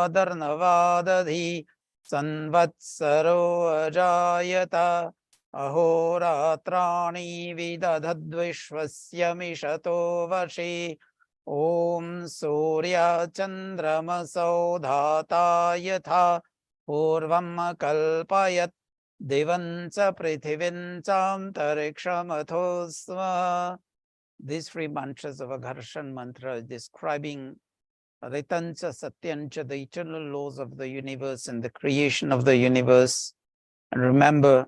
Darnavadadhi Sanvatsaro Ajayata Ahoratrani Vidadhadvishvasya Mishato Vashi Om Surya Chandramasau Dhata Yatha Purvam Kalpayat Divancha Prithivincham Tarikshamatosva. These three mantras of Agharshan mantra describing Ritancha Satyancha, the eternal laws of the universe and the creation of the universe. And remember,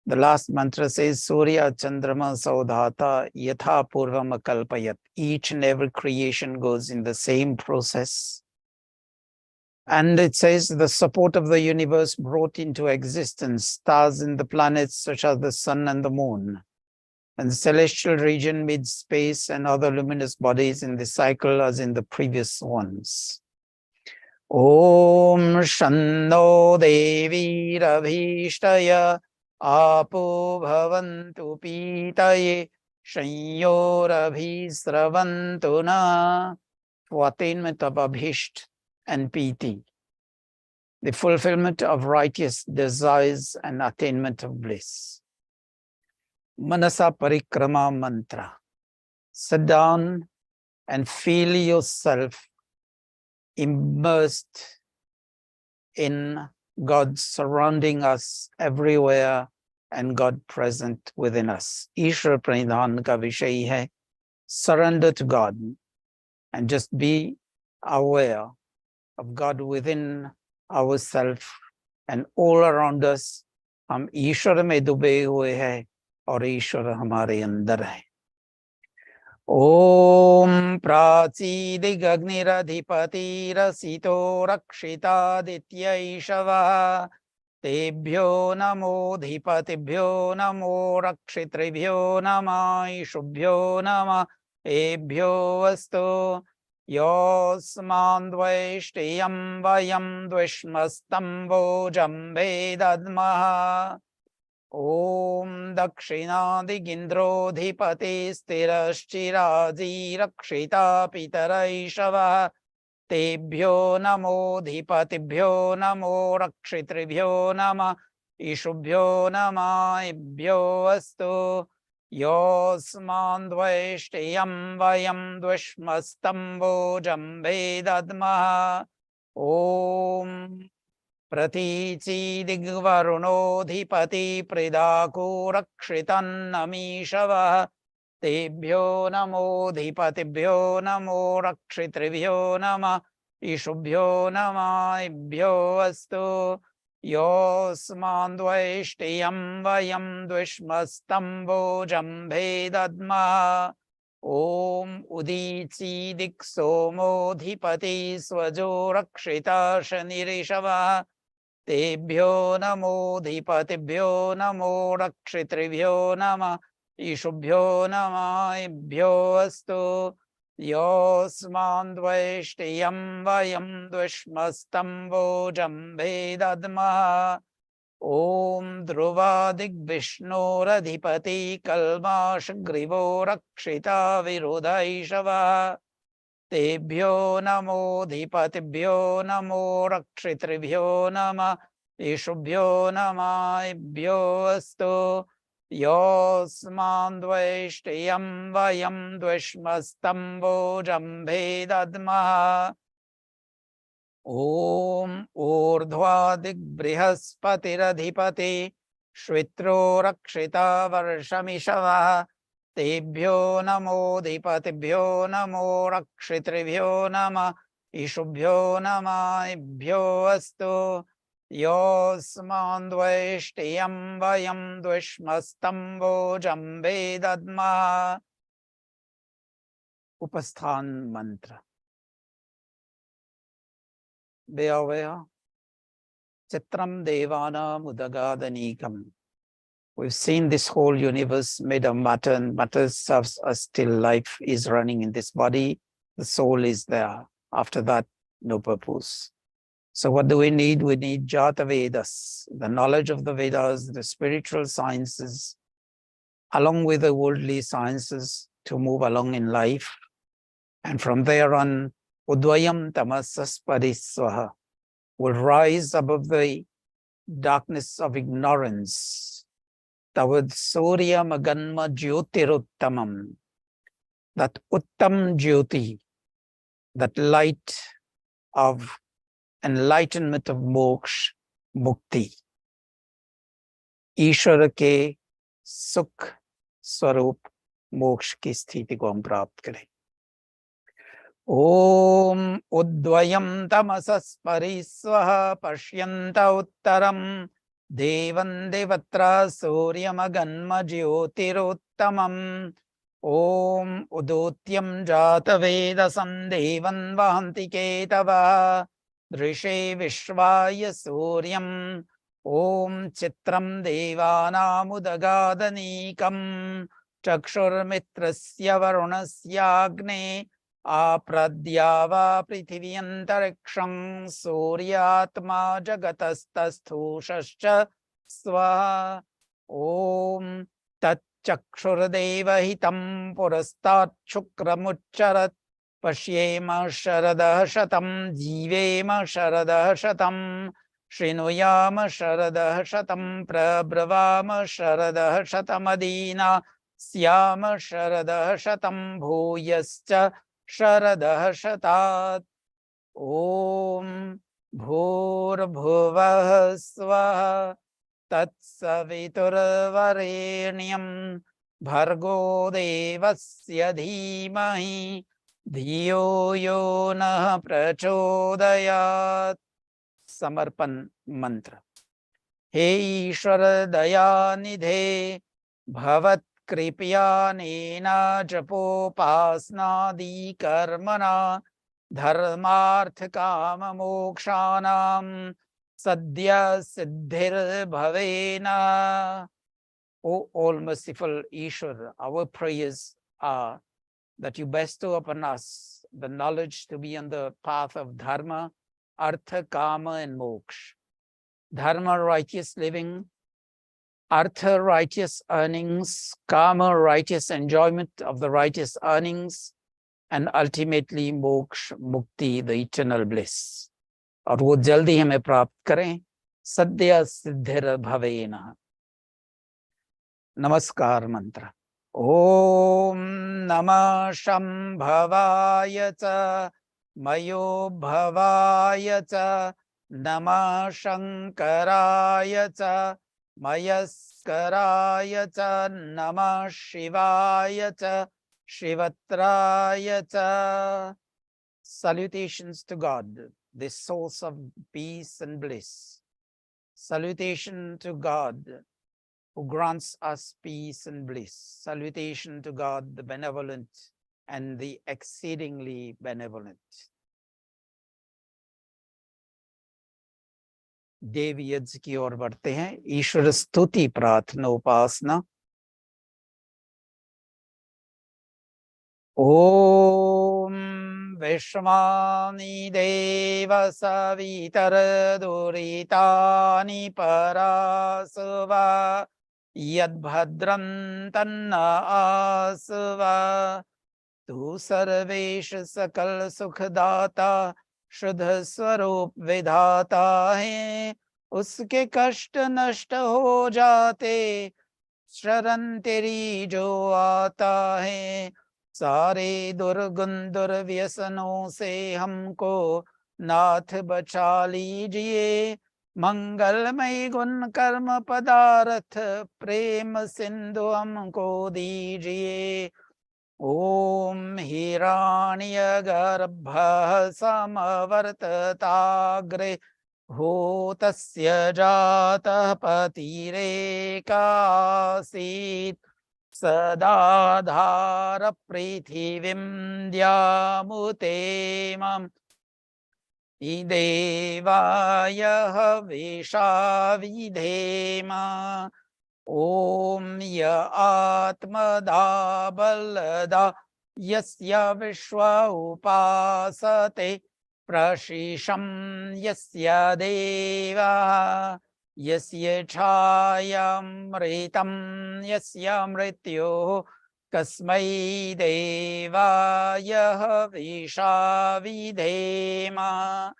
the last mantra says, Surya Chandrama Saudhata Yatha Purvam Kalpayat. Each and every creation goes in the same process. And it says the support of the universe brought into existence stars in the planets such as the sun and the moon, and the celestial region mid-space and other luminous bodies in the cycle as in the previous ones. Om Shanno Devi Rabhishtaya Apo Bhavantu Pitaye Shanyorabhisravantu Na, for attainment of Abhisht and Piti, the fulfillment of righteous desires and attainment of bliss. Manasa Parikrama Mantra. Sit down and feel yourself immersed in God surrounding us everywhere and God present within us. Ishwar Pranidhan ka vishay hai. Surrender to God and just be aware of God within ourselves and all around us. हम ईश्वर में डूबे हुए हैं और ईश्वर हमारे अंदर है. Om Prachidigagniraधिपतिरसितो रक्षितादित्यै Tebhyo namo dhipatibhyo namo rakshitribhyo nama ishubhyo nama ebhyo vastu yosman dvaishtiyam vayam dvishmastam vojambe dadmaha. Om dakshinadhigindro dhipati stirashchiraji rakshita pitaraishava Tebhyo namo dhipatibhyo namo rakshitribhyo nama ishubhyo nama ibhyo vastu yosman dvaishtiyam vayam dvishmastam vojambe dadmaha. Om Pratichi digvaruno dhipati pridako rakshitan namishava Tebhyo namo dhipatibhyo namo rakshitribhyo nama ishubhyo nama ibhyo vastu yosman dvaishtiyam vayam dvishmastam vojambe dadma. Om udichi diksomo dhipati swajo rakshita shanirishava Tebhyo namo dhipatibhyo namo rakshitribhyo nama ishubhyo nama ibhyo vastu yosman dvaishtiyam vayam dvishmastam vojambe dadma. Om dhruvadik vishnoradhipati kalmashgrivo rakshita virodhaishava Tebhyo namo dhipatibhyo namo rakshitribhyo nama ishubhyo nama ibhyo vastu yosman dvaishtiyam vayam dvishmastam vojambe dadmaha. Om urdhvadik brihaspatiradhipati shvitro rakshita varshamishava Tebhyo namo dhipatibhyo namo rakshitribhyo nama ishubhyo nama ibhyo vastu yosman dvaishtiyam vayam dvishmastam vojambe dadma. Upasthan mantra. Be aware. Chitram devana mudagadanikam. We've seen this whole universe made of matter, and matter serves us till life is running in this body. The soul is there. After that, no purpose. So what do we need? We need Jata Vedas, the knowledge of the Vedas, the spiritual sciences, along with the worldly sciences to move along in life. And from there on, Udvayam tamasas parisvaha will rise above the darkness of ignorance. Tavad Surya Maganma Jyotiruttamam. That Uttam Jyoti, that light of enlightenment of moksha, mukti. ईश्वर के सुख स्वरूप मोक्ष की स्थिति को हम प्राप्त करें। ओम उद्वयं तमसः परिस्वः पश्यन्त उत्तरं देवं देवत्रा सूर्यमगन्म ज्योतिरुत्तमम् ओम उदोत्यं जातवेदसं देवं वहन्ति केतवः दृशे विश्वाय सूर्यं ओम चित्रं देवानामुदगादनीकं चक्षुर्मित्रस्य वरुणस्याग्ने आप्रद्यावा पृथिव्यन्तरिक्षं सूर्यात्मा जगतस्तस्थूषश्च स्वः ओम तच्चक्षुर्देवहितं पुरस्तात् शुक्रमुच्चरत् पश्येम शरदः शतं जीवेम शरदः शतं शृणुयाम शरदः शतं प्रब्रवाम शरदः शतमदीना स्याम शरदः शतं भूयश्च शरदः शतात् ओम भूर्भुवः स्वः तत्सवितुर्वरेण्यं भर्गो देवस्य धीमहि धियो यो नः प्रचोदयात्। समर्पण मंत्र। हे ईश्वर दयानिधे भवत्कृपयानेन जपोपासनादि कर्मणा धर्मार्थकाममोक्षाणां सद्य सिद्धिर्भवेन। O all merciful Ishwar, our prayers are that you bestow upon us the knowledge to be on the path of dharma, artha, kama and moksha. Dharma, righteous living; artha, righteous earnings; kama, righteous enjoyment of the righteous earnings; and ultimately moksha, mukti, the eternal bliss. और वो जल्दी हमें प्राप्त करें। सद्य सिद्धिर भवेन। नमस्कार मंत्र। ओम नमः शंभवाय च मयो भवाय च नमः शंकराय च मयस्कराय च नमः शिवाय च शिवत्राय च। Salutations to God, the source of peace and bliss. Salutation to God, who grants us peace and bliss. Salutation to God, the benevolent and the exceedingly benevolent. देव यज्ञ की ओर बढ़ते हैं। ईश्वर स्तुति प्रार्थना उपासना। ओम विश्वानि देव सवितर दुरितानि परासुवा यद्भद्रं तन्न आसुवा तू सर्वेश सकल सुखदाता शुद्ध स्वरूप विधाता है। उसके कष्ट नष्ट हो जाते शरण तेरी जो आता है। सारे दुर्गुण दुर्व्यसनों से हमको नाथ बचा लीजिए। मंगलमय गुण कर्म पदार्थ प्रेम सिंधु हमको दीजिए। ओम हिरण्य गर्भः समवर्तताग्रे भूतस्य जातः पतिरेकासीत् सदाधार पृथिवीं द्यामुतेमम् देवाय हविषा विधेम। ओम य आत्मदा बलदा यस्य विश्वा उपासते प्रशिशं यस्य देवा यस्य छायामृतं यस्य मृत्योः Kasmai devaya visha vidhema.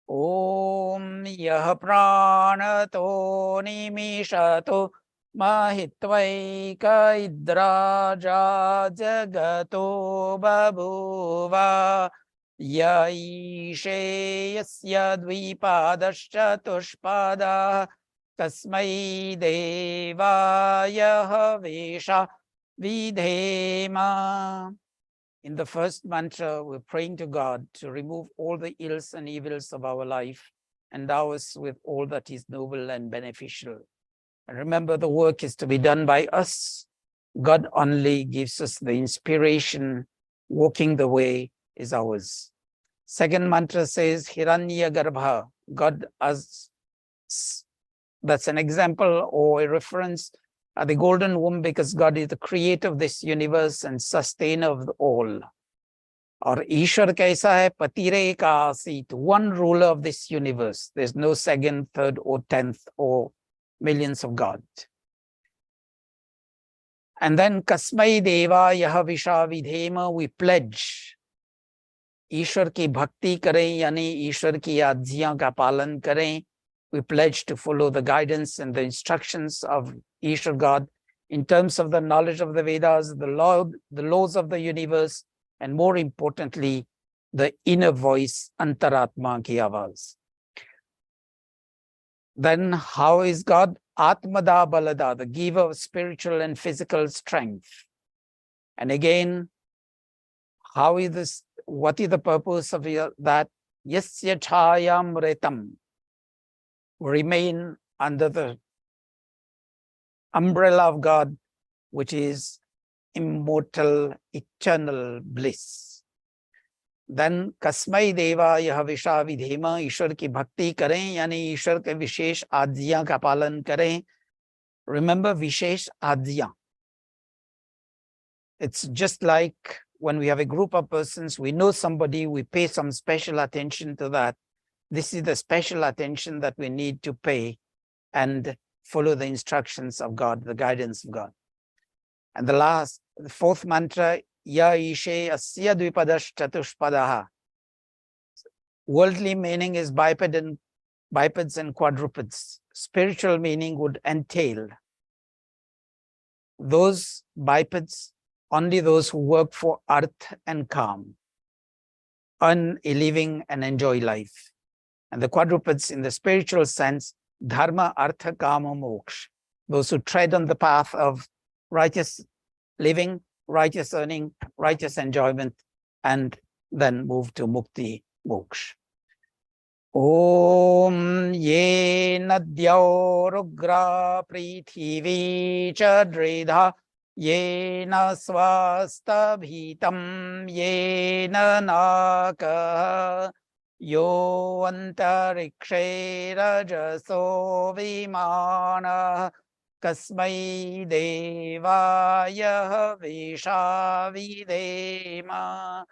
Om yah pranato nimishato mahitvaika idraja jagato babuva. Yaishe yasya dvipadascha Tasmai devaya visha vidhema. In the first mantra, we're praying to God to remove all the ills and evils of our life, endow us with all that is noble and beneficial. And remember, the work is to be done by us. God only gives us the inspiration. Walking the way is ours. Second mantra says Hiranya Garbha. God as that's an example or a reference at the golden womb, because God is the creator of this universe and sustainer of all. Or Ishwar kaisa hai, patire ka asit, one ruler of this universe. There's no second, third, or 10th, or millions of God. And then Kasmai Deva Yaha Visha Vidhema, we pledge. ईश्वर की भक्ति करें यानी ईश्वर की आज्ञा का पालन करें. We pledge to follow the guidance and the instructions of Ishwar God in terms of the knowledge of the Vedas, the laws of the universe, and more importantly, the inner voice, Antaratma ki Awaaz. Then how is God? Atmada Balada, the giver of spiritual and physical strength. And again, how is this? What is the purpose of that? Yasya chayam retam. Remain under the umbrella of God, which is immortal, eternal bliss. Then Kasmai Deva Yaha Visha Vidhema, Ishwar ki bhakti karen, yani Ishwar ke vishesh ajya ka palan karen. Remember vishesh ajya. It's just like when we have a group of persons, we know somebody, we pay some special attention to that. This is the special attention that we need to pay and follow the instructions of God, the guidance of God. And the fourth mantra, Ya Ishe Asya Dvipadash Chatushpadaha. Worldly meaning is bipeds and quadrupeds. Spiritual meaning would entail those bipeds, only those who work for earth and calm, earn a living and enjoy life. And the quadrupeds in the spiritual sense, dharma, artha, kama, moksha. Those who tread on the path of righteous living, righteous earning, righteous enjoyment, and then move to mukti, moksha. Om ye nadyo rugra prithivi chadridha ye na swasta bhitam ye na naka Yo antarikshe rajaso vimana kasmai devaya visha videma.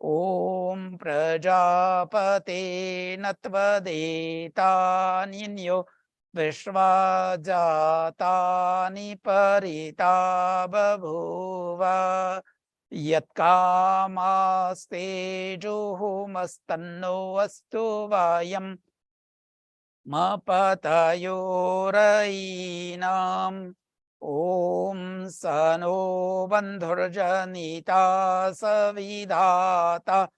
Om prajapate natvadeta ninyo vishvajatani parita babhuva. Yatkamaste juhumastanno astu vayam mapatayorainam. Om sano bandhurjanita savidhata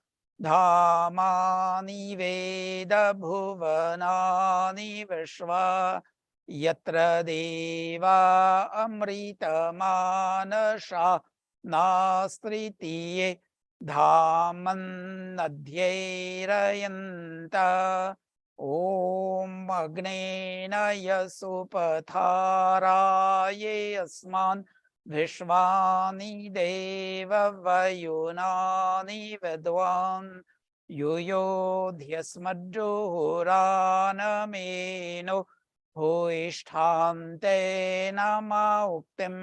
dhamani veda bhuvanani vishva yatra deva amrita manasha Nastritiye dhaman adhyerayanta. Om agnena yasupatharaye asman vishvani deva vayunani vedwan yuyodhyasmadjuranameno Huishthante nama uktim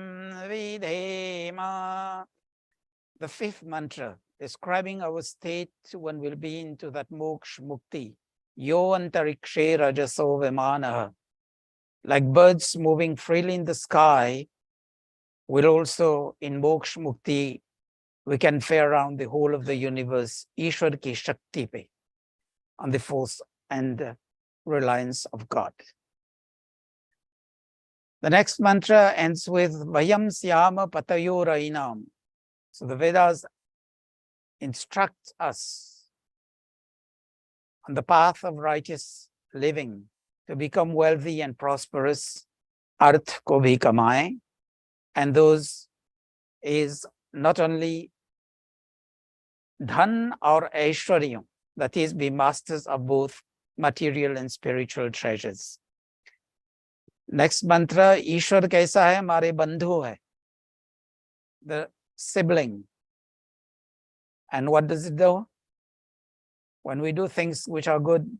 vidhema. The fifth mantra, describing our state when we'll be into that moksha mukti. Yo antarikshe rajaso vimanaha. Like birds moving freely in the sky, We'll also, in Moksha Mukti, we can fare around the whole of the universe, Ishwar ki Shakti pe, on the force and reliance of God. The next mantra ends with Vayam Syama Patayorainam. So the Vedas instruct us on the path of righteous living to become wealthy and prosperous, arth ko bhi kamaye, and those is not only dhan or aishwaryam, that is, be masters of both material and spiritual treasures. Next mantra, Ishwar kaisa hai? Hamare bandhu hai, the sibling. And what does it do? When we do things which are good,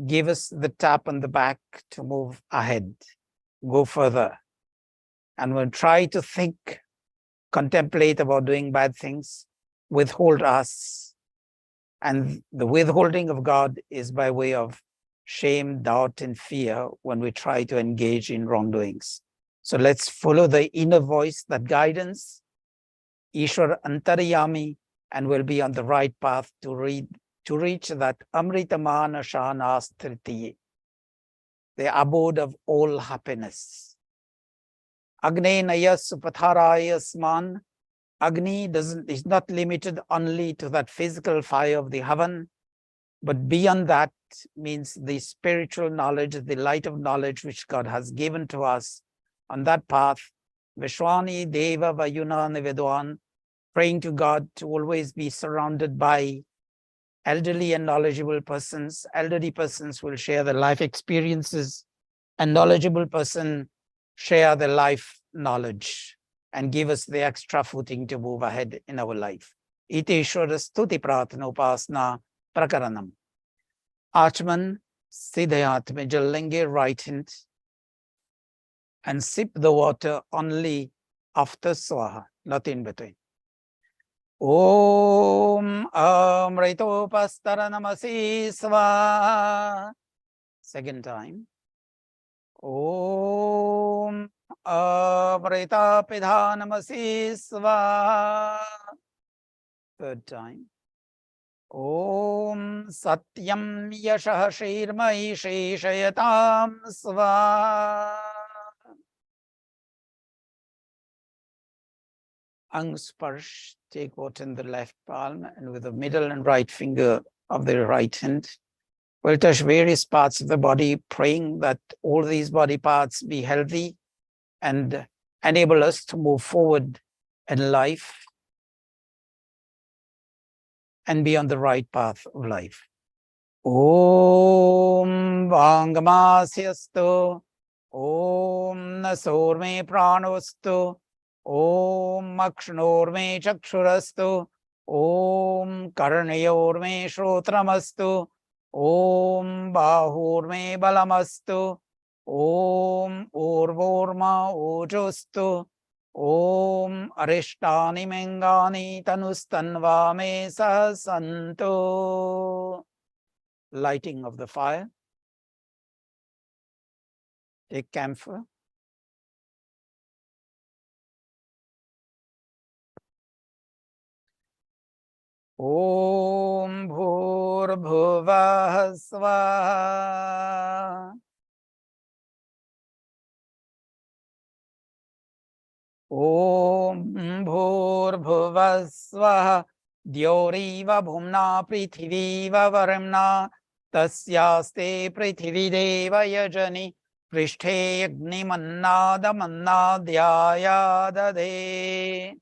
give us the tap on the back to move ahead, go further. And when try to think, contemplate about doing bad things, withhold us. And the withholding of God is by way of shame, doubt, and fear when we try to engage in wrongdoings. So let's follow the inner voice, that guidance, Ishwar Antaryami, and we'll be on the right path to reach that Amritamana Shanasthirti, the abode of all happiness. Agne Naya Supatharaya Sman. Agni is not limited only to that physical fire of the heaven, but beyond that means the spiritual knowledge, the light of knowledge which God has given to us. On that path, Vishwani Deva Vayuna Nivedwan, praying to God to always be surrounded by elderly and knowledgeable persons. Elderly persons will share their life experiences, and knowledgeable person share their life knowledge and give us the extra footing to move ahead in our life. Iti Ishwara Stuti Pratana Upasana Prakaranam. Achman, Siddha हाथ में जल लेंगे, right hand, and sip the water only after swaha, not in between. Om Amritopastharanamasi Swaha. Second time. Om Amritapidhanamasi Swaha. Third time. Om Satyam Yashah Shirmai Sheshayatam Swaha. Angsparsh, take water in the left palm, and with the middle and right finger of the right hand, we'll touch various parts of the body, praying that all these body parts be healthy and enable us to move forward in life and be on the right path of life. Om Vangamasyastu, Om Nasorme Pranostu, Om Akshanorme Chakshurastu, Om Karnayorme Shrotramastu, Om Bahurme Balamastu, Om Urvorma Ojostu, Om Arishtani Mengani Tanustanvame Sahasanto. Lighting of the fire. Take camphor. Om Bhur-bhuvah Swaha. Om Bhur-bhuvah Swaha. Dyoreva Bhumna Prithiviva Varamna Tasyaste Prithivideva Yajani Prishthe Agni Mannada Mannadyaya Dade.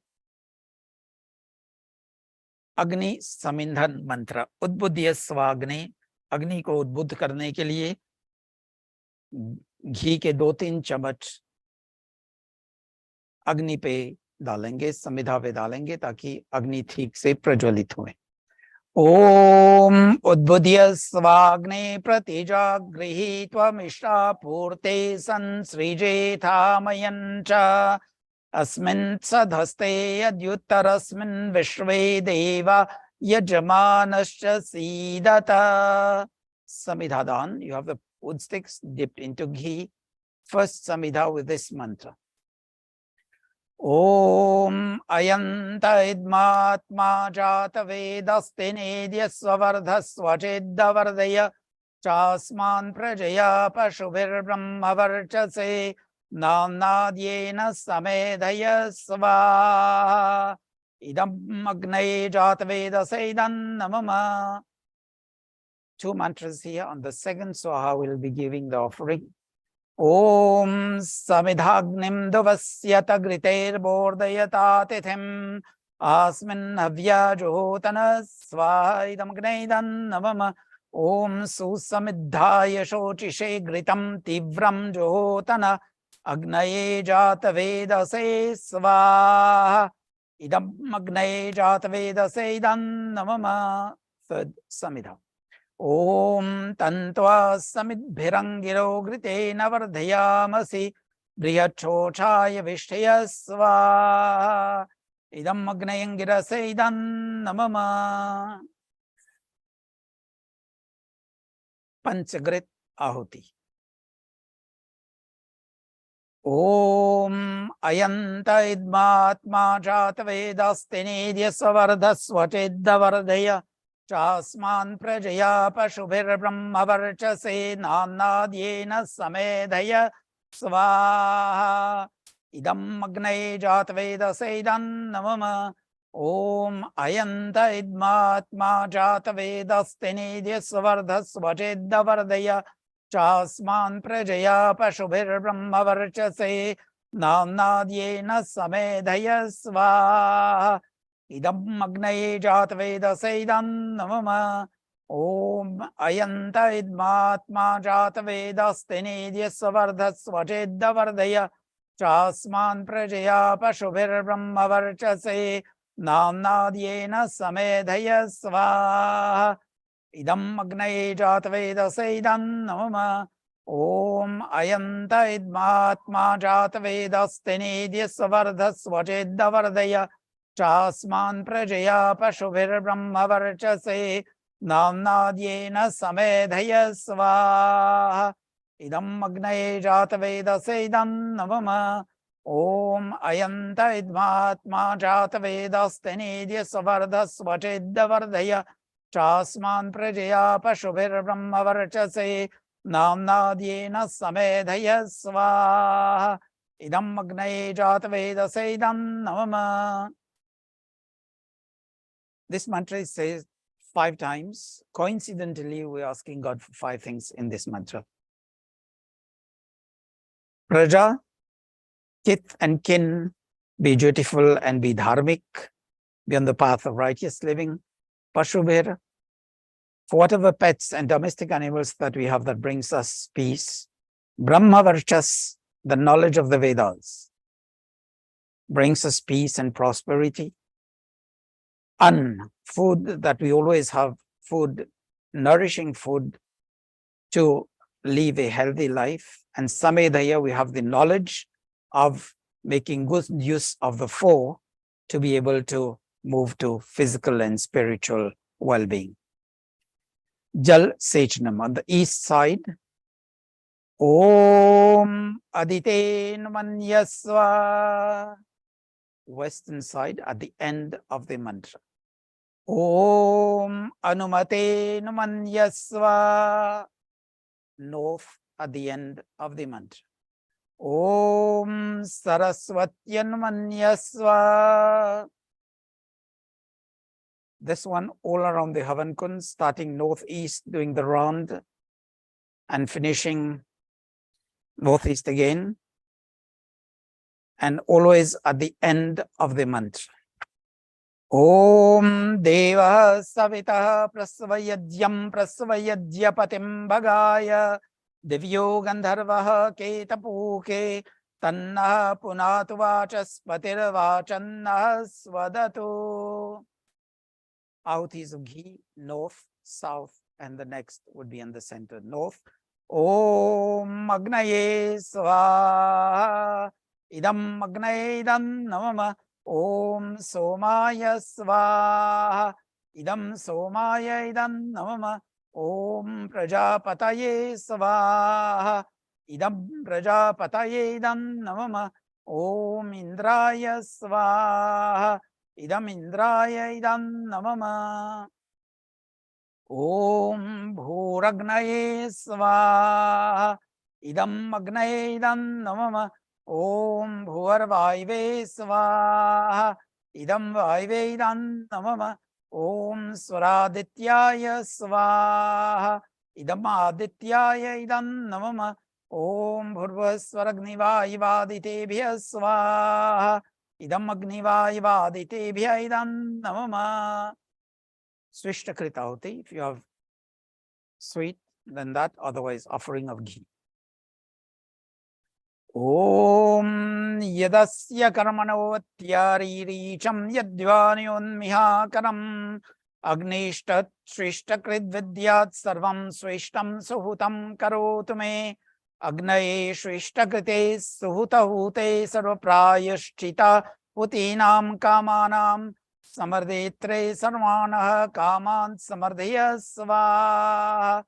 अग्नि समिंधन मंत्र, उद्बुद्ध स्वाग्नि, अग्नि को उद्बुद्ध करने के लिए घी के 2-3 चम्मच अग्नि पे डालेंगे, समिधा पे डालेंगे ताकि अग्नि ठीक से प्रज्वलित हो। ओम उद्बुद्ध स्वाग्नि प्रतिजागृहीत्वा मिश्रा पूर्ते संसृजेथामयञ्च अस्मिन् सधस्ते यद्युत्तरस्मिन् विश्वे देवा यजमानश्च सीदता. Samidhadan, you have the wood sticks dipped into ghee. First Samidha with this mantra. Om ayanta idmatma jata vedasti nedyasvarthasva cheddavardaya chasman prajaya pashubhir brahmavarchase namnadyena samedhaya svaha idam agnay jata vedase idam namama. Two mantras here. On the second swaha, we'll be giving the offering. Om samidhagnim davasyata griterbordayata tithim asmin havya johotana svaha idam gnaidan navama. Om susamidhaya shocishe gritam tivram johotana agnaye jata vedase svaha idam agnaye jata vedase idam navama. Third samidha. Om tantva samidbhirangiro gritena vardhayamasi brihachochaya vishtaya svaha idam agnayangirase idam namama. Panchagrit ahuti. Om ayanta idmatma jata vedasti nedyasvardhasva cheddavardaya chasman prajaya pashubhir brahmavarchase namnadyena samedhaya svaha idam agnay jata vedase idam namama. Om ayanta idmatma jata vedasti nedyasvardhasva cheddavardaya chasman prajaya pashubhir brahmavarchase namnadyena samedhaya svaha idam agnaye jata vedase idam namama. Om ayanta idmatma jata vedasti nedyasvardhasva cheddavardaya chasman prajaya pashubhir brahmavarchase namnadyena samedhaya svaha idam agnaye jata vedase idam namama. Om ayanta idmatma jata vedasti nedyasvardhasva cheddavardaya chasman prajaya pashubhir brahmavarchase namnadyena samedhaya svaha idam agnaye jata vedase idam namama. Om ayanta idmatma jata vedasti nedyasvardhasva cheddavardaya chasman prajaya pashubhir brahmavarchase namnadyena samedhaya svaha idam agnaye jata vedase idam namama. This mantra is said 5 times. Coincidentally, we're asking God for 5 things in this mantra. Praja, kith and kin, be dutiful and be dharmic, be on the path of righteous living. Pashubhir, for whatever pets and domestic animals that we have that brings us peace. Brahmavarchas, the knowledge of the Vedas, brings us peace and prosperity. Food that we always have, food, nourishing food to live a healthy life. And samedhaya, we have the knowledge of making good use of the 4 to be able to move to physical and spiritual well-being. Jal Sechanam, on the east side. Om Aditen Manyasva. Western side at the end of the mantra. Om Anumate Numanyasva. North at the end of the mantra. Om Saraswatyan Manyasva. This one all around the Havan Kund, starting northeast, doing the round and finishing northeast again. And always at the end of the mantra. Om Deva Savita Prasvayadyam Prasvayadyapatim Bhagaya Divyo Gandharvaha Ketapuke Tanna Punatu Vachaspatir Vachanna Swadatu. Ahutis of ghee, north, south, and the next would be in the center. North. Om Agnaye Svaha idam Agnaye idam namama. Om Somaya Svaha idam Somaya idam namama. Om Prajapataye Svaha idam Prajapataye idam namama. ओम इंद्राय स्वाहा इदम इंद्राय इदं नमः। ओम भूरग्नये स्वाहा इदम अग्नये इदं नमः। ओम भूर्वायवे स्वाहा इदं वायवे इदं नमः। ओम स्वरादित्याय स्वाहा इदम आदित्याय इदं नमः। ओम भूर्भुवस्वरग्निवायुवादितेभ्यः स्वाहा इदम अग्निवायुवादितेभ्यः इदं नमः। Swishtakrita ahuti, if you have sweet, then that, otherwise offering of ghee. Om yadasya karmanovatyaririsham yadvanyonmihakaram agnishtat shrishtakrit vidyat sarvam swishtam suhutam karotu me agnaye shrishtakrite suhutahute sarvaprayashchita putinam kamanam समर्देत्रे सर्वाणः कामान् समर्दय स्वाहा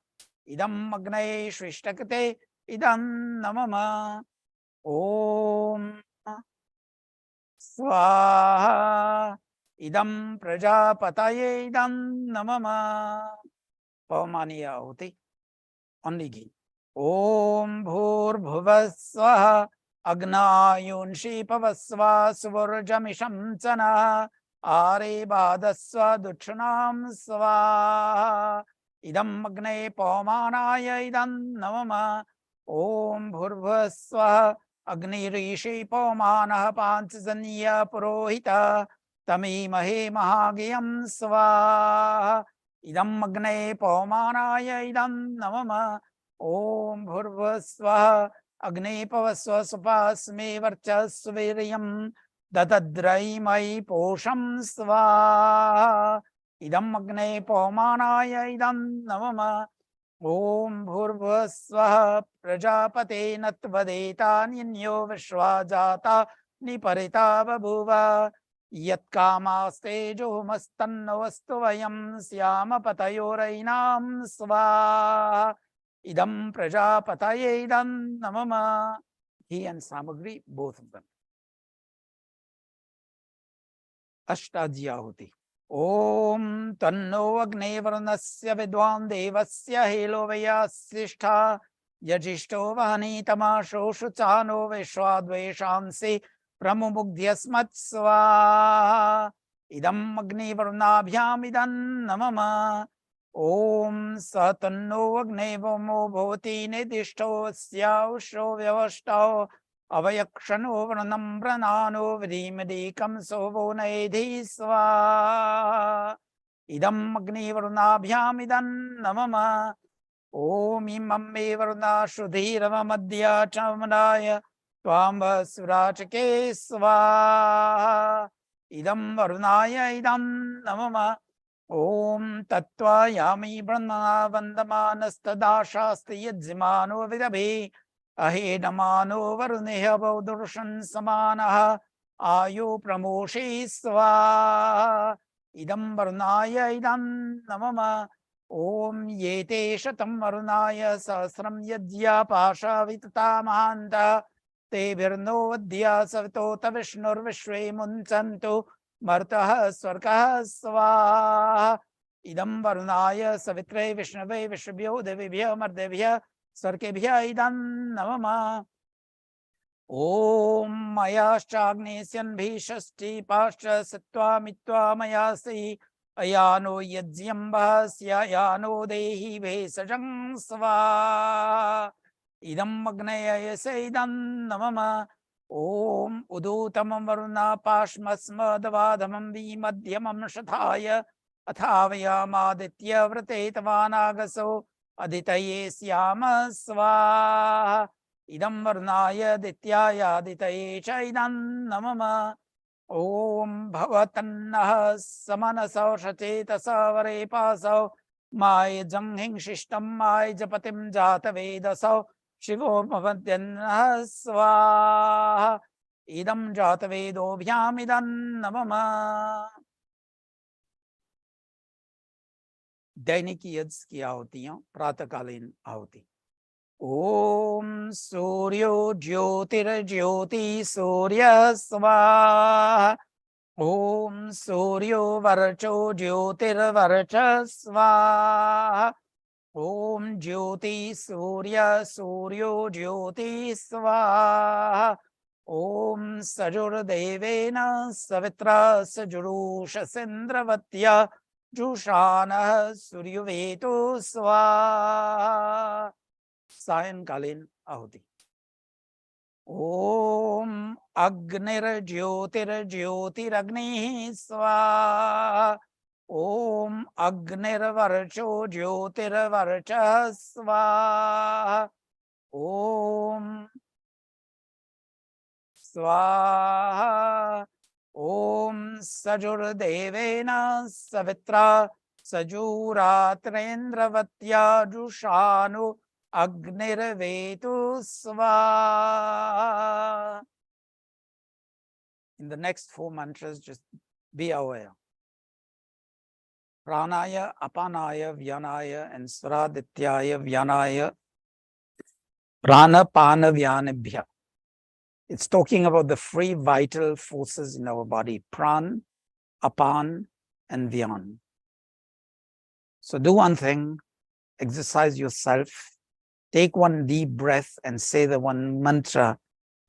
इदम् अग्नये श्रेष्ठकृते इदं नमः। ओम स्वाहा इदं प्रजापतये इदं नमः। पवमानीय आहुति, only ghee. ओम भूर्भुवः स्वः अग्नायुंषि पवस्वा सुवर्जमिषं च नः आरे बाधस्व दुक्षणां स्वाहा इदम् अग्ने पवमानाय इदं नमः। ओम भूर्भुवः स्वः अग्निरीषि पवमानः पांचजन्य पुरोहितः तमीमहे महाज्ञयं स्वाहा इदम् अग्ने पवमानाय इदं नमः। ओम भूर्भुवः स्वः अग्ने पवस्व सुपास्मे वर्चस्वीर्यं दतद्रयिमयि पोषं स्वाहा इदम् अग्ने पवमानाय इदं नमः। ओम भूर्भुवः स्वः प्रजापते न त्वदेतान्यो विश्वा जाता निपरिता बभूव यत्कामास्तेजोमस्तन्नवस्तु वयं स्याम पतयोरयिनां स्वाहा इदं प्रजापतये इदं नमः। He and samagri, both of them. अष्टाध्याहुति। ओम तन्नो अग्ने वर्णस्य विद्वान् देवस्य हेलोवयास्यष्ठा यजिष्ठो वहनीतमाशो शुचानो विश्वाद्वेषांसि प्रमुमुग्ध्यस्मत् स्वाहा इदम् अग्निवर्णाभ्याम् इदं नमः। ओम स तन्नो अग्ने वमो भवति निर्दिष्टो स्याउषो व्यवष्टो अवयक्षणो व्रणं व्रणानो विधिमदीकं सोवो नैधि स्वाहा इदम् अग्निवर्णाभ्याम् इदं नमः। ओम इमं मे वर्णाशुधीरमद्या चमनाय त्वां सुराचके स्वाहा इदं वरुणाय इदं नमः। ओम तत्त्वायामि ब्रह्मणा वन्दमानस्तदाशास्ति यज्जिमानो विदभि अहेडमानो वरुणेह बौदुर्षन् समानः आयु प्रमोषे स्वाहा इदं वरुणाय इदं नमः। ओम येते शतं वरुणाय सहस्रं यज्ञा पाशावितता महान्तः तेभिर्नो वद्या सवितोत विष्णुर्विश्वे मुञ्चन्तु मर्तः स्वर्गः स्वाहा इदं वरुणाय सवित्रे विष्णवे विश्वभ्यो देवेभ्यः मर्देभ्यः स्वर्गेभ्यः इदं नमः। ओम मयाश्चाग्नेस्यन्भिः षष्टिपाश्च सत्त्वामित्वा मयासि अयानो यज्ञम्बस्यायानो देहि भेषजं स्वाहा इदम् अग्नये इदं नमः। ओम उदूतमं वरुणापाश्मस्मदवाधमं विमध्यमं शठाय अथावयामादित्यव्रते तवानागसो अदितये स्याम स्वाहा इदं वरुणाय दित्याय आदितये च इदं नमः। ओम भवतन्नः समनसौ सचेतसः वरे पासौ माय जंहिं शिष्टं माय जपतिं जातवेदसौ शिवो भवत्यन्नः स्वाहा इदं जातवेदोभ्याम् इदं नमः। दैनिक यज्ञ की आहुतियां प्रातःकालीन आहुति। Om Suryo Jyotirjyoti Surya Svaha. Om Suryo Varcho Jyotirvarcha Svaha. Om Jyoti Surya Suryo Jyoti Svaha. Om Sajur Devena Savitra Sajurusha Sendravatya Jushana Suryavetu Svaha. सायंकालीन आहुति। ओम अग्निर्ज्योतिर्ज्योतिरग्निः स्वाहा। ओम अग्निर्वर्चो ज्योतिर्वर्चः स्वाहा। ओम स्वाहा। ओम सजुर्देवेन Savitra सजूरात्रेन्द्रवत्या जुषानु Agnirvetu Svaha. In the next 4 mantras, just be aware. Pranaya, Apanaya, Vyanaya, and Swaradityaya, Vyanaya, Prana, Pana, Vyanabhya. It's talking about the free vital forces in our body. Pran, Apan, and Vyan. So do one thing, exercise yourself. Take one deep breath and say the one mantra.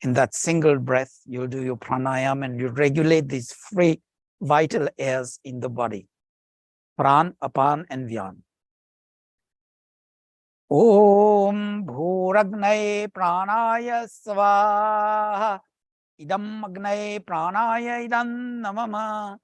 In that single breath, you'll do your pranayam and you regulate these free vital airs in the body. Pran, Apan, and Vyan. Om Bhuragnay Pranaya Svaha. Idam Agnay Pranaya Idam Namama.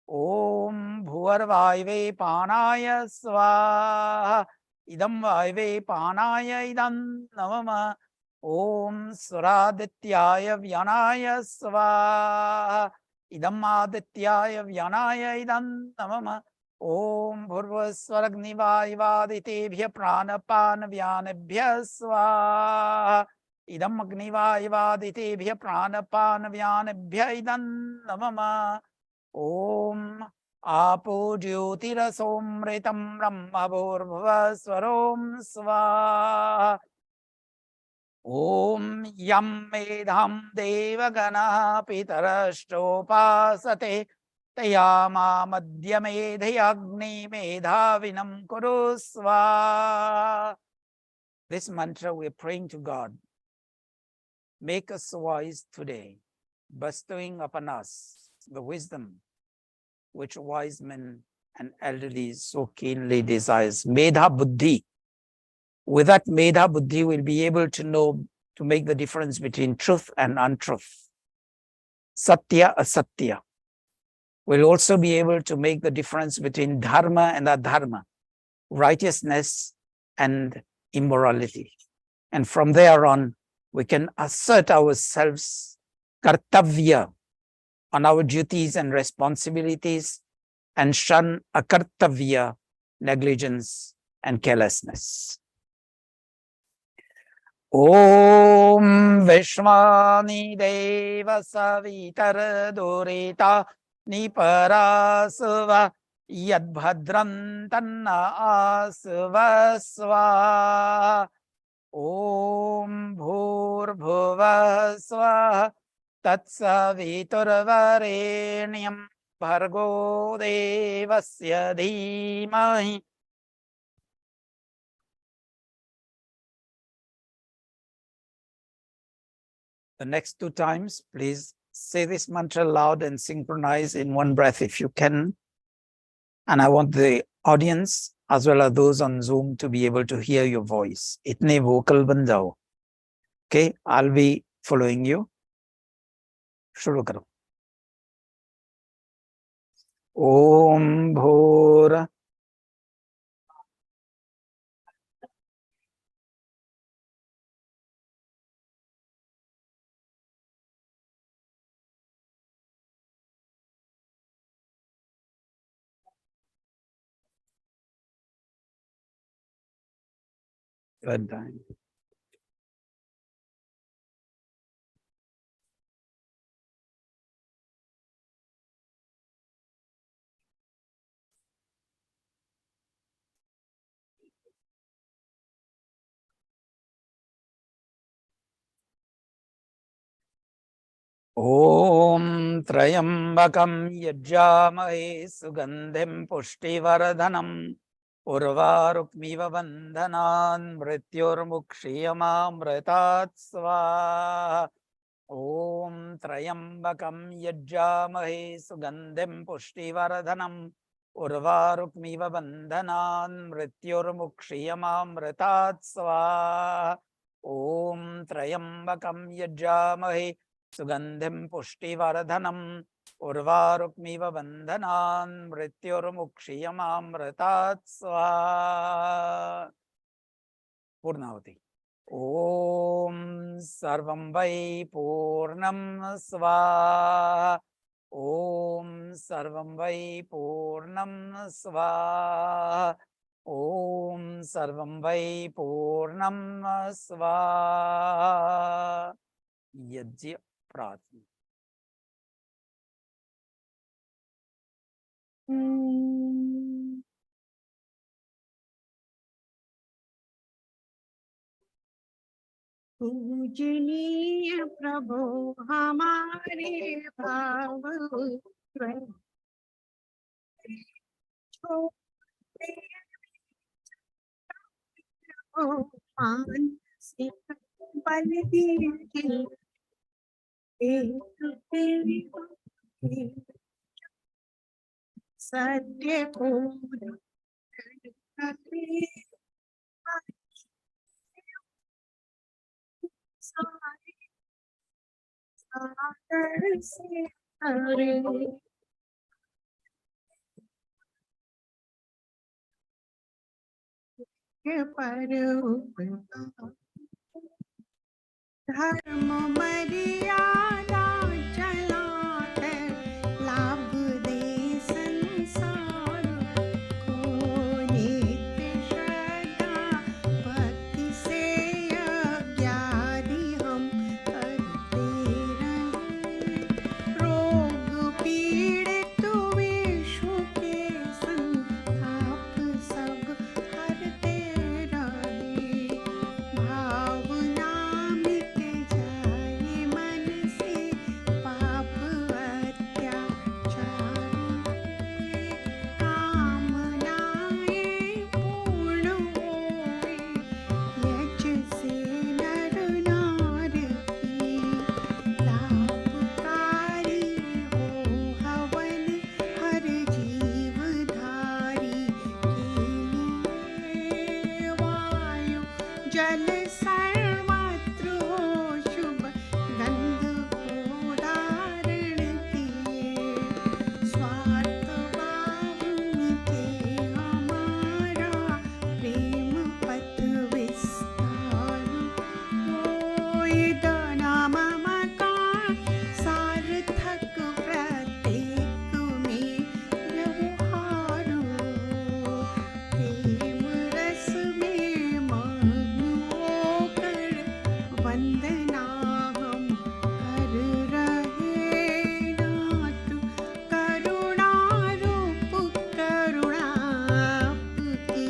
Om Bhuvarvaive Panaya Svaha. Idam Vaive Panaya Idam Namama. Om Suradityaya Vyanaya Svaha. Idam Adityaya Vyanaya Idam Namama. Om Bhurvaswaragnivaivaditebhya Pranapan Vyanabhya Svaha. Idam Agnivaivaditebhya Pranapan Vyanabhya Idam Namama. Om Apo Jyotirasomritam Brahma Bhurvaswarom Svaha. Om Yam Medham Devagana Pitarashtopasate Tayama Madhyamedhyagni Medhavinam Kuru Svaha. This mantra we are praying to God. Make us wise today, bestowing upon us the wisdom which wise men and elderly so keenly desires. Medha Buddhi. With that Medha Buddhi, we'll be able to know, to make the difference between truth and untruth. Satya, Asatya. We'll also be able to make the difference between Dharma and Adharma, righteousness and immorality. And from there on, we can assert ourselves, kartavya, on our duties and responsibilities, and shun akartavya, negligence and carelessness. Om Vishwani Deva Savitar Durita Niparasva Yadbhadran Tanna Asvasva. Om Bhurbhuva Svaha Tatsaviturvarenyam Bhargo Devasya Dhimahi. The next 2 times, please say this mantra loud and synchronize in one breath if you can. And I want the audience as well as those on Zoom to be able to hear your voice. Itne vocal ban jao. Okay, I'll be following you. Shuru karo. Om Bhur. Good time. ॐ त्र्यम्बकं यज्जामहे सुगन्धिं पुष्टिवर्धनम् उर्वारुक्मिव बन्धनान् मृत्युर्मुक्षीयमामृतात् स्वाहा। ॐ त्र्यम्बकं यज्जामहे सुगन्धिं पुष्टिवर्धनम् उर्वारुक्मिव बन्धनान् मृत्युर्मुक्षीयमामृतात् स्वाहा। ॐ त्र्यम्बकं यज्जामहे सुगन्धिं पुष्टिवर्धनम् उर्वारुक्मिव बन्धनान् मृत्युर्मुक्षीयमामृतात् स्वाहा। पूर्णाहुति। ॐ सर्वं वै पूर्णं स्वाहा। ॐ सर्वं वै पूर्णं स्वाहा। ॐ सर्वं वै पूर्णं स्वाहा। यज्ञ प्रार्थना। पूजनीय प्रभु हमारे भाव मानसिक बल दीजिए सत्य पूर्ण सागर से हरे पर धर्म मर्यादा चलाकर लाभ दे संसार को नित्य श्रद्धा भक्ति से यज्ञादि हम करते रहे। रोग पीड़ित विश्व के संताप सब हरते रहे। भावना मिट जाए मन से पाप अत्याचार कामनाएं पूर्ण होए यज्ञ से नर नार की लाभकारी हो हवन हर जीवधारी के लिए वायु जल सर्वत्र हो शुभ गंध को धारण किए स्वार्थ भाव मिटे हमारा प्रेम पथ विस्तार होए दाना ममकार सार्थक प्रत्येक में व्यवहार प्रेम रस में मग्न होकर वंदना हम कर रहे नाथ करुणा रूप करुणा आपकी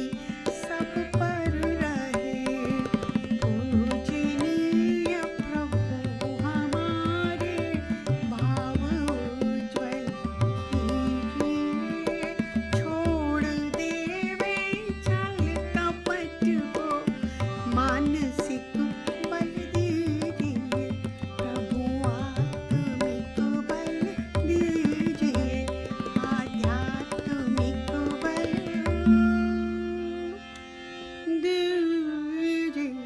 सब पर रहे। पूजनीय प्रभु हमारे भाव उज्ज्वल कीजिए छोड़ देवे छल कपट को मानसिक बल दीजिए प्रभु आत्मिक बल दीजिए आध्यात्मिक बल दीजिए।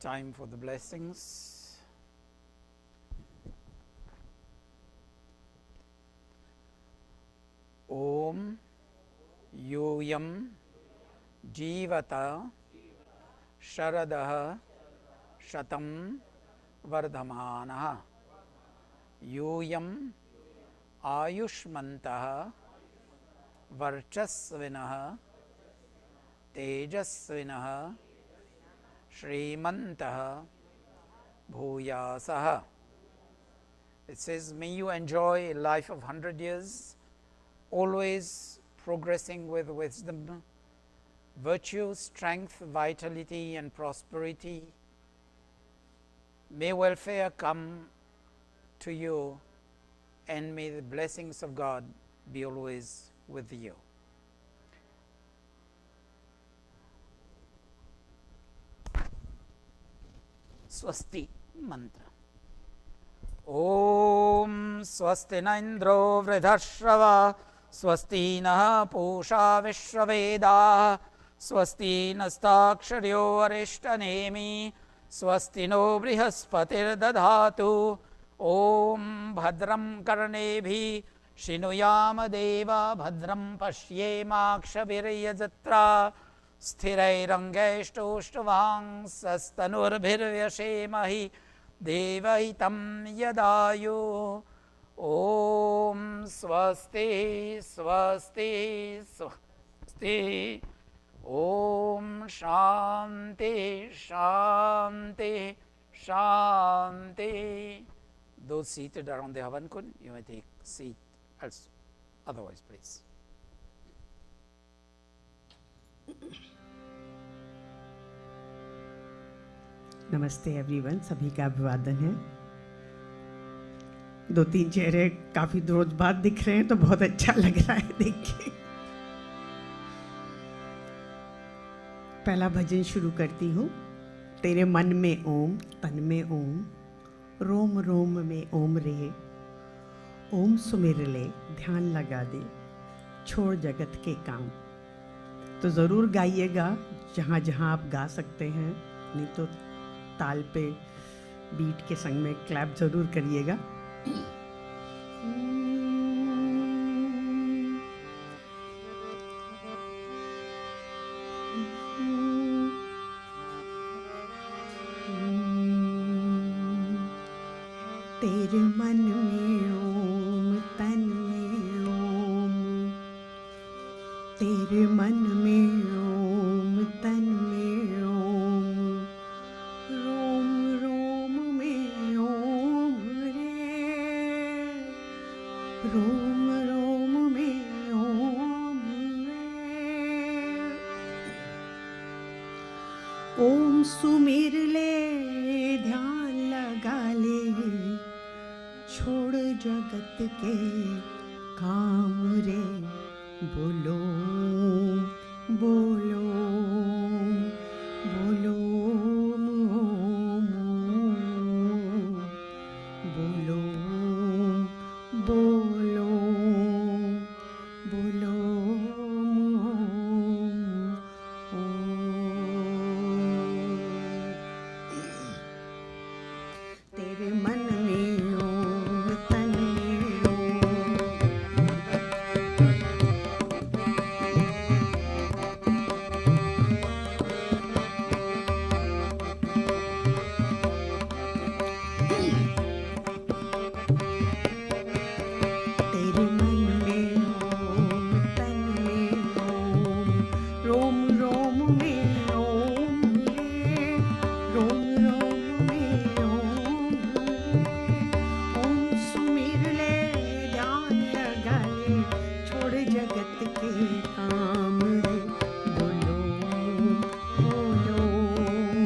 Time for the blessings. Om यूयं जीवता शरदः शतं वर्धमानः यूयम् आयुष्मन्तः वर्चस्विनः तेजस्विनः श्रीमन्तः भूयासः. It says, may you enjoy a life of 100 years, always progressing with wisdom, virtue, strength, vitality, and prosperity. May welfare come to you, and may the blessings of God be always with you. Swasti mantra. Om swasti na indro vridharshava, swasti na pusha vishvaveda, swasti nastaksharyo arishtanemi, swasti no brihaspatir dadhatu. Om bhadram karnebhi shinuyama deva, bhadram pashyemakshavirayajatra, स्थिरैरङ्गैष्टोष्टवांसस्तनुर्भिर्व्यसेमहि देवहितं यदायु. ॐ स्वस्ति स्वस्ति स्वस्ति. ॐ शान्ति शान्ति शान्ति. Those seated around the Havan Kund, you may take seat also. Otherwise, please. नमस्ते everyone, सभी का अभिवादन है. 2-3 चेहरे काफी रोज बाद दिख रहे हैं तो बहुत अच्छा लग रहा है देख के. पहला भजन शुरू करती हूँ. तेरे मन में ओम, तन में ओम, रोम रोम में ओम रे. ओम सुमिर ले, ध्यान लगा दे, छोड़ जगत के काम. तो ज़रूर गाइएगा जहाँ जहाँ आप गा सकते हैं, नहीं तो ताल पे बीट के संग में क्लैप ज़रूर करिएगा. तेरे मन में ओम, तन में ओम, तेरे मन में ओम, तन में ओम, रोम रोम में ओम रे, रोम रोम में ओम रे. ओम सुमिर ले, ध्यान लगा ले, छोड़ जगत के काम रे. बोलो बोलो बोलो ओम, बोलो बोलो बोलो तेरे मन में ओम, तन में ओम. तेरे मन में ओम, तन में ओम, रोम रोम में ओम रे, रोम रोम में ओम रे. ओम सुमिर ले, ध्यान लगा ले, छोड़ जगत के काम रे. बोलो बोलो बोलो बोलो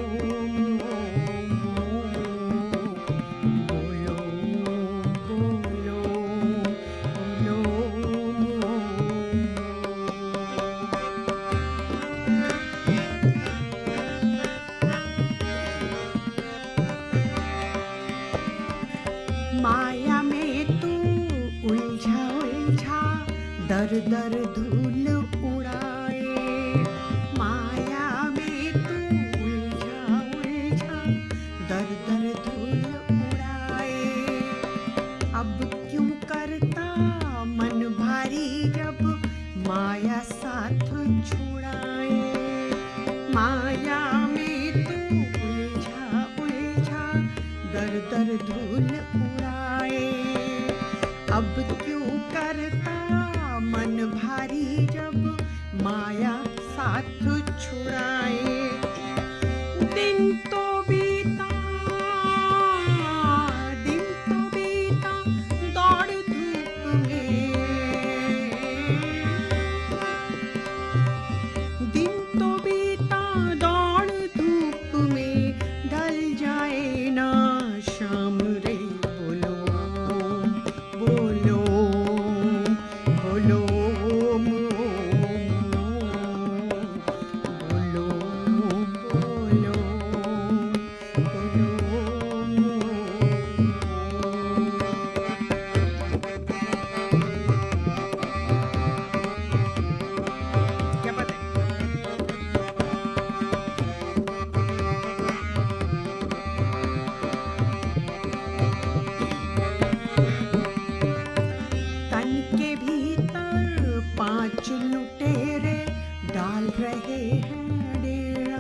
बोलो बोलो. माया में तू उलझा उलझा, दर दर धूल उड़ाए. माया में तू उलझा उलझा, दर दर धूल उड़ाए. अब क्यों करता मन भारी जब माया साथ छुड़ाए. माया में तू उलझा उलझा, दर दर धूल उड़ाए. अब क्यों करता मन भारी जब माया साथ छुड़ाए. दिन तो बीता, दिन तो बीता, दौड़ धूप में. पांच लुटेरे डाल रहे हैं डेरा,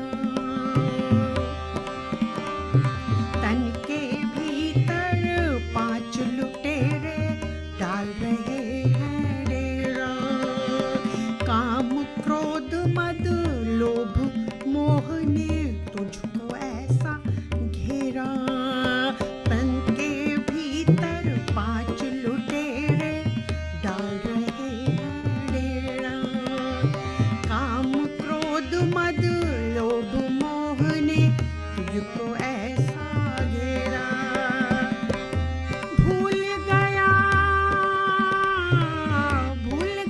तन के भीतर पांच लुटेरे डाल रहे हैं डेरा, काम क्रोध मद लोभ मोह ने तुझको ऐसा घेरा, तन के भीतर पांच लुटेरे डाल रहे हैं डेरा, काम क्रोध मद लोभ मोह ने तुझको ऐसा घेरा, भूल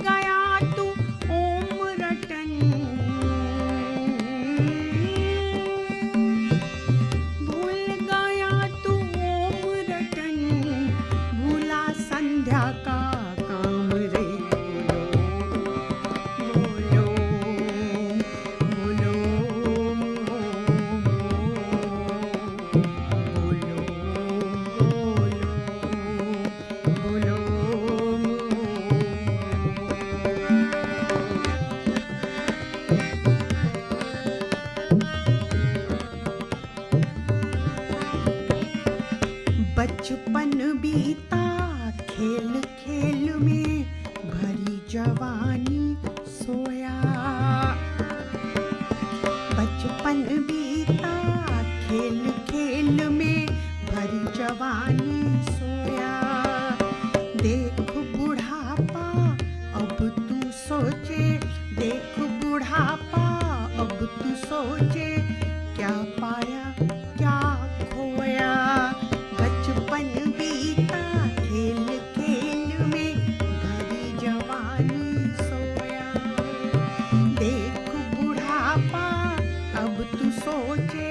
गया तू ओम रटन, भूल गया तू ओम रटन, भूला संध्या का काम रे, बोलो बोलो बोलो बोलो बचपन बीता खेल खेल में भरी जवानी सोया, बचपन बीता खेल खेल में भरी जवानी सोया, देख बुढ़ापा अब तू सोचे, देख बुढ़ापा अब तू सोचे, क्या पाया क्या खोया, बचपन बीता खेल खेल में भरी जवानी सोया, देख बुढ़ापा अब तू सोचे,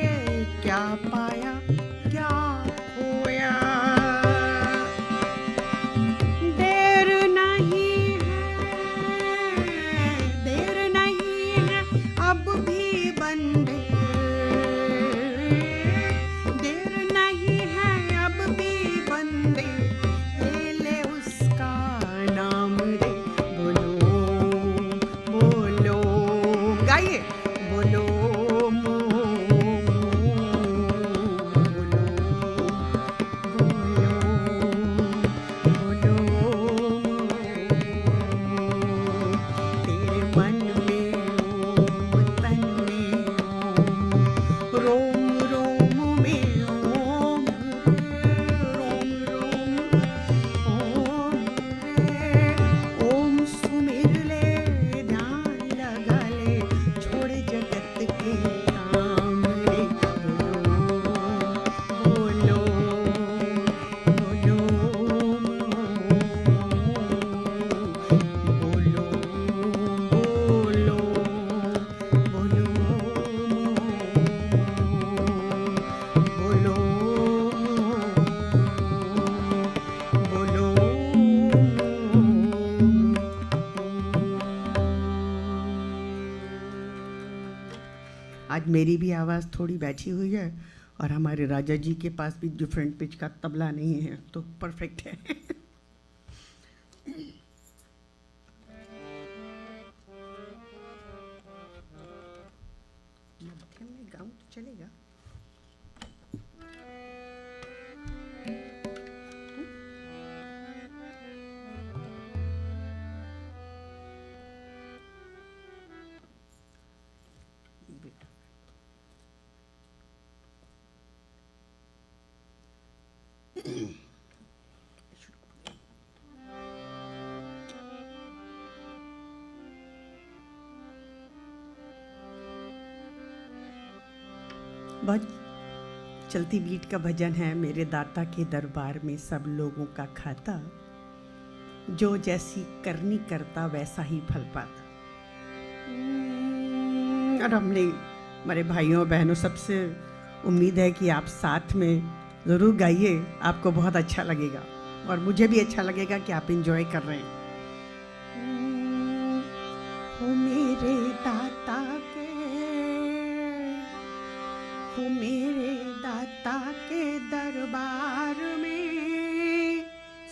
क्या पाया क्या खोया, देर नहीं है अब भी बंदे, देर नहीं है अब भी बंदे, ले ले उसका नाम रे, बोलो बोलो गाइए, बोलो तेरे मन में ओम, तन में ओम, रोम रोम में ओम, रोम रोम ओम रे, ओम सुमिर ले ध्यान लगा ले, छोड़ जगत के काम रे, बोलो बोलो बोलो बोलो बोलो बोलो आज मेरी भी आवाज़ थोड़ी बैठी हुई है और हमारे राजा जी के पास भी डिफरेंट पिच का तबला नहीं है, तो परफेक्ट है। मध्यम में गाऊं तो चलेगा। बहुत चलती बीट का भजन है, मेरे दाता के दरबार में सब लोगों का खाता, जो जैसी करनी करता वैसा ही फल पाता। और हमने हमारे भाइयों बहनों सबसे उम्मीद है कि आप साथ में ज़रूर गाइए, आपको बहुत अच्छा लगेगा और मुझे भी अच्छा लगेगा कि आप इंजॉय कर रहे हैं। हो मेरे दाता के, हो मेरे दाता के दरबार में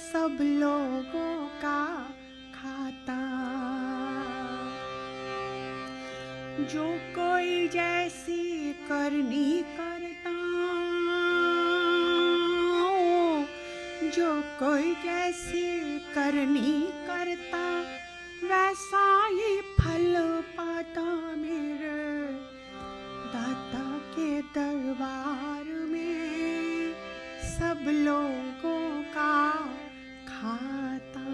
सब लोगों का खाता, जो कोई जैसी करनी करता, जो कोई जैसी करनी करता, वैसा ही फल पाता मेरे दाता के दरबार में, सब लोगों का खाता।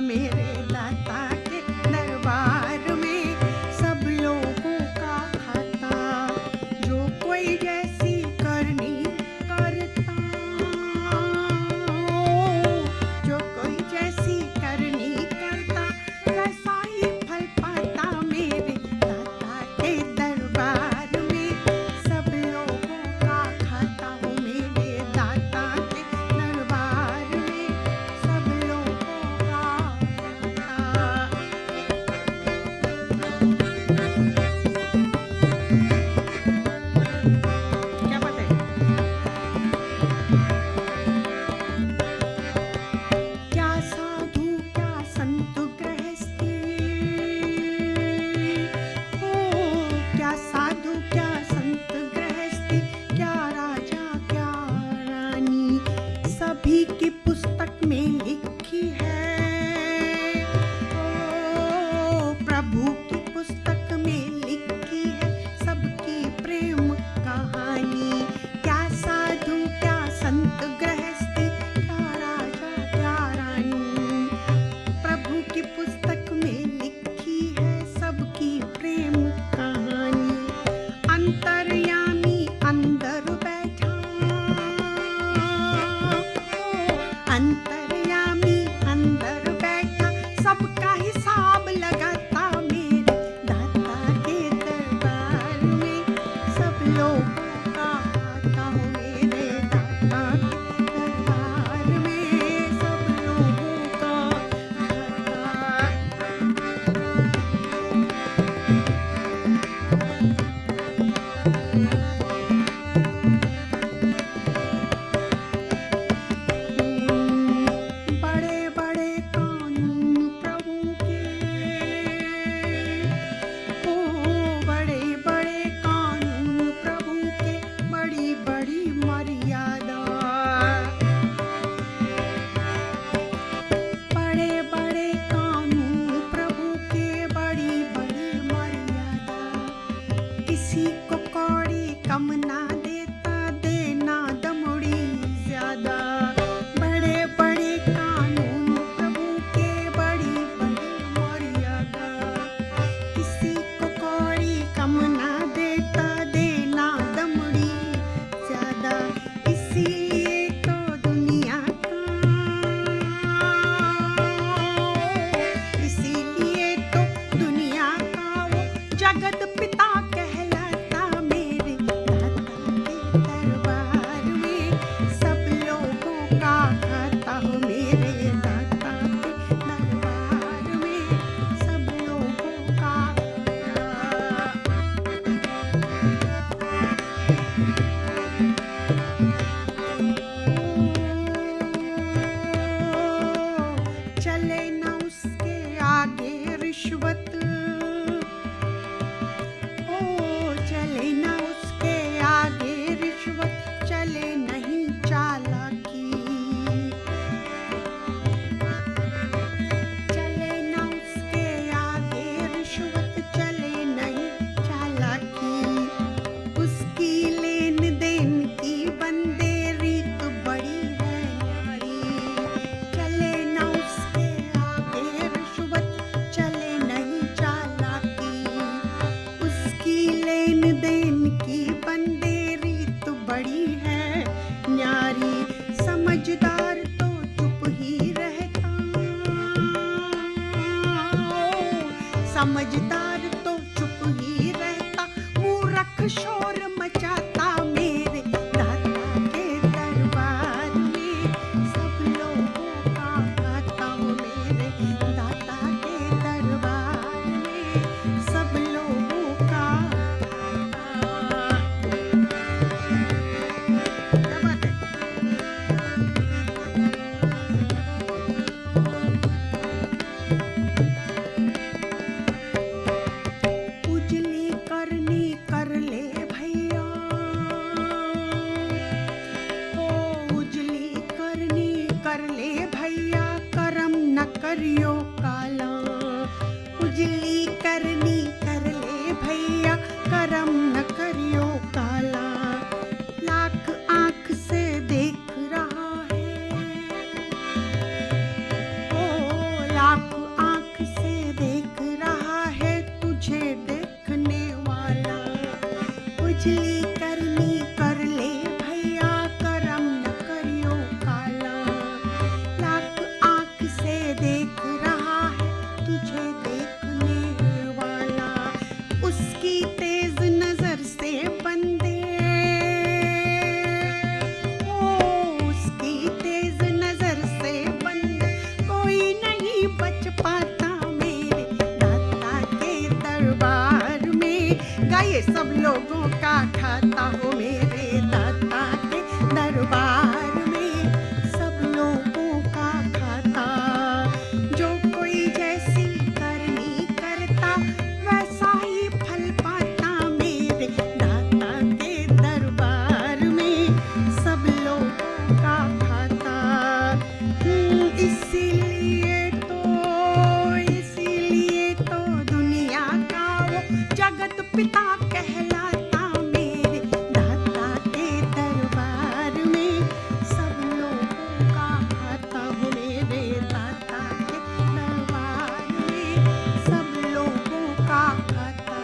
मेरे दाता के दरबार में सब लोगों का खाता, जो कोई जैसी करनी करता, जो कोई जैसी करनी करता, वैसा ही फल पाता मेरे दाता के दरबार में, सब लोगों का खाता हूँ मेरे दाता के दरबार में, सब लोगों का क्या बात है? क्या साधु क्या संत गृहस्थी, ओ क्या साधु क्या संत गृहस्थी, क्या राजा क्या रानी, सभी की पुस्तक में लिखी है, ओ प्रभु की पुस्तक में लिखी है सबकी प्रेम कहानी। क्या साधु क्या संत गृहस्थी, क्या राजा क्या रानी, प्रभु की पुस्तक में लिखी है सबकी प्रेम कहानी। अंतर्यामी अंदर बैठा, अंतर्यामी अंदर बैठा, सबका हिसाब लगाता मेरे दाता के दरबार में, सब लोगों का खाता हूँ मेरे दाता के दरबार में, सब लोगों का खाता। बड़े बड़े कानून प्रभु के, ओ बड़े बड़े कानून प्रभु के, बड़ी बड़ी मर्यादा, बड़े बड़े कानून प्रभु के, बड़ी बड़ी मर्यादा, किसी को कौड़ी कम ना देता, देना दमड़ी ज्यादा, बड़े बड़े कानून प्रभु के, बड़ी बड़ी मर्यादा, किसी को कौड़ी कम ना देता, देना दमड़ी ज्यादा, इसीलिए तो दुनिया का, इसीलिए तो दुनिया का वो जगत पिता कहलाता मेरे दाता के दरबार में, सब लोगों का खाता हूँ मेरे दाता के दरबार में, सब लोगों का चले ना उसके आगे रिश्वत, ओ चले ना उसके आगे रिश्वत, चले नहीं चालाकी, चले ना उसके आगे रिश्वत, चले नहीं चालाकी, उसकी लेन देन की बंदेरी तो बड़ी है न्यारी, चले ना उसके आगे रिश्वत, चले नहीं चालाकी, उसकी लेन देन की बंदेरी तो बड़ी है न्यारी, समझदार तो चुप ही रहता, समझदार तो चुप ही रहता, मूर्ख शोर मचाता मेरे बिजली करनी कर ले भैया, करम न करियो काला। लाख आँख से देख रहा है तुझे देखने वाला, उसकी तेज नजर से बंदे, ओ उसकी तेज नजर से बंदे, कोई नहीं बच पाता मेरे दाता के दरबार में। गाइए सब लोगों का खाता हो मेरे दाता के दरबार में, सब लोगों का खाता। जो कोई जैसी करनी करता वैसा ही फल पाता मेरे दाता के दरबार में, सब लोगों का खाता। इसीलिए तो दुनिया का वो जगत पिता कहलाता मेरे दाता के दरबार में, सब लोगों का खाता हो मेरे दाता के दरबार में, सब लोगों का खाता।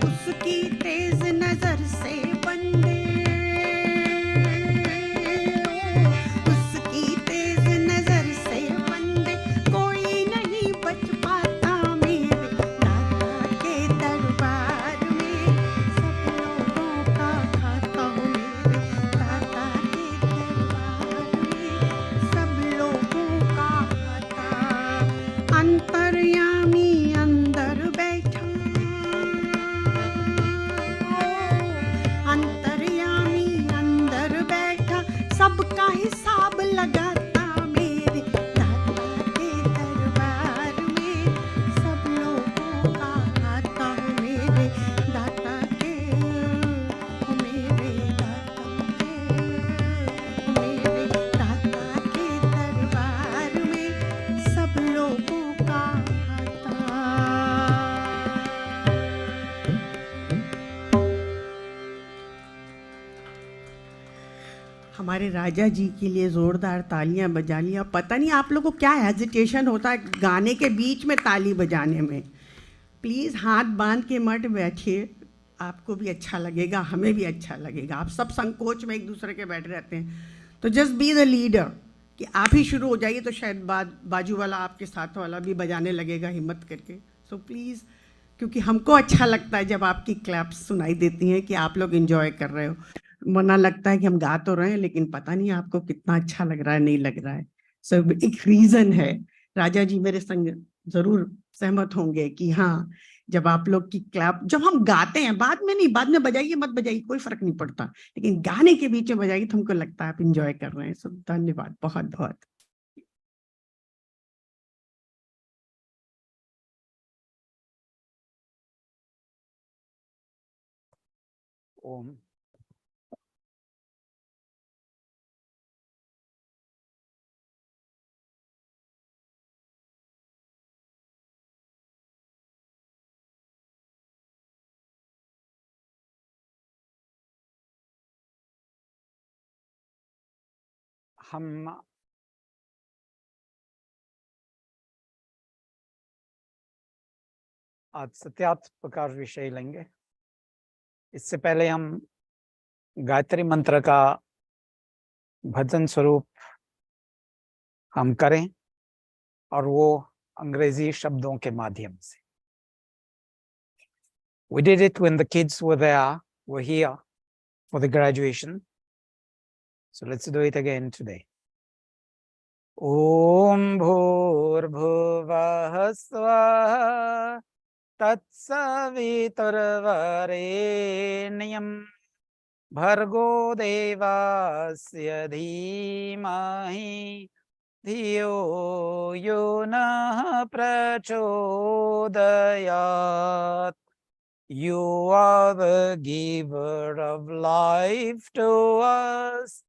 उसकी तेज नजर से बंदे, उसकी तेज नजर से बंदे, कोई नहीं बच पाता मेरे दाता के दरबार में, सब लोगों का खाता हो मेरे दाता के दरबार में, सब लोगों का खाता। अंतर्यामी अंदर बैठा, अंतर्यामी अंदर बैठा, सबका हिसाब लगाता मेरे दाता के दरबार में, सब लोगों का खाता हो मेरे दाता के, हो मेरे दाता के, हो मेरे दाता के दरबार में, सब लोगों का खाता। हमारे राजा जी के लिए जोरदार तालियां बजा लिया। पता नहीं आप लोगों को क्या हेजिटेशन होता है गाने के बीच में ताली बजाने में। प्लीज़ हाथ बांध के मत बैठिए, आपको भी अच्छा लगेगा, हमें भी अच्छा लगेगा। आप सब संकोच में एक दूसरे के बैठे रहते हैं, तो जस्ट बी द लीडर कि आप ही शुरू हो जाइए, तो शायद बाजू वाला आपके साथ वाला भी बजाने लगेगा हिम्मत करके। सो प्लीज़, क्योंकि हमको अच्छा लगता है जब आपकी क्लैप्स सुनाई देती हैं कि आप लोग एंजॉय कर रहे हो। वरना लगता है कि हम गा तो रहे हैं लेकिन पता नहीं आपको कितना अच्छा लग रहा है, नहीं लग रहा है। सो एक रीज़न है। राजा जी मेरे संग जरूर सहमत होंगे कि हाँ, जब आप लोग की क्लैप, जब हम गाते हैं, बाद में नहीं, बाद में बजाइए मत बजाइए, कोई फर्क नहीं पड़ता, लेकिन गाने के बीच में बजाइए तो हमको लगता है आप इंजॉय कर रहे हैं। सो धन्यवाद बहुत बहुत। ओम। हम आज सत्यार्थ प्रकाश विषय लेंगे। इससे पहले हम गायत्री मंत्र का भजन स्वरूप हम करें, और वो अंग्रेजी शब्दों के माध्यम से। We did it when the kids were here for the graduation. So let's do it again today. Om Bhurbhuvah Svah Tatsaviturvarenyam Bhargo Devasya Dhimahi Dhiyo Yonah Prachodayat. You are the giver of life to us.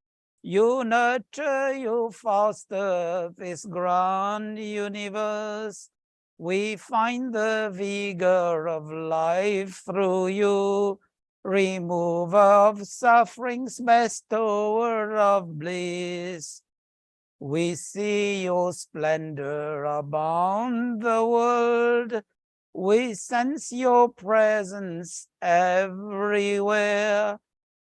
You nurture, you foster this grand universe. We find the vigor of life through you, remover of sufferings, bestower of bliss. We see your splendor abound the world. We sense your presence everywhere.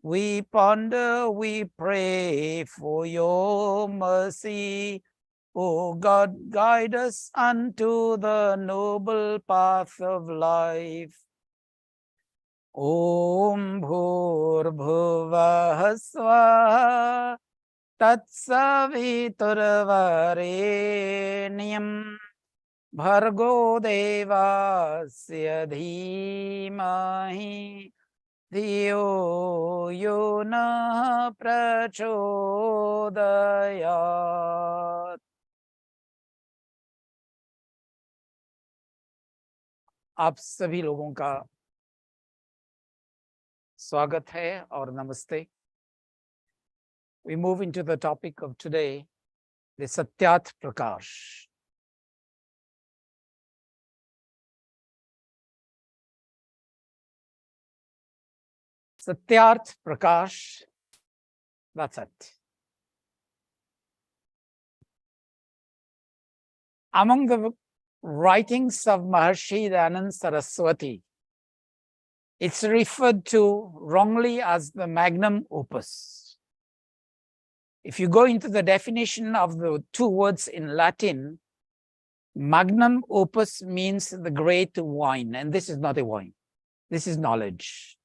We ponder, we pray for your mercy. O God, guide us unto the noble path of life. Om Bhurbhuvah Swaha Tatsaviturvarenyam Bhargo Devasya Dhimahi Dhiyo Yona Prachodayat. आप सभी लोगों का स्वागत है और नमस्ते. We move into the topic of today, the Satyat Prakash. Satyat Prakash, that's it. Among the writings of Maharshi Dayananda Saraswati, it's referred to wrongly as the magnum opus. If you go into the definition of the two words in Latin, magnum opus means the great wine, and this is not a wine. This is knowledge.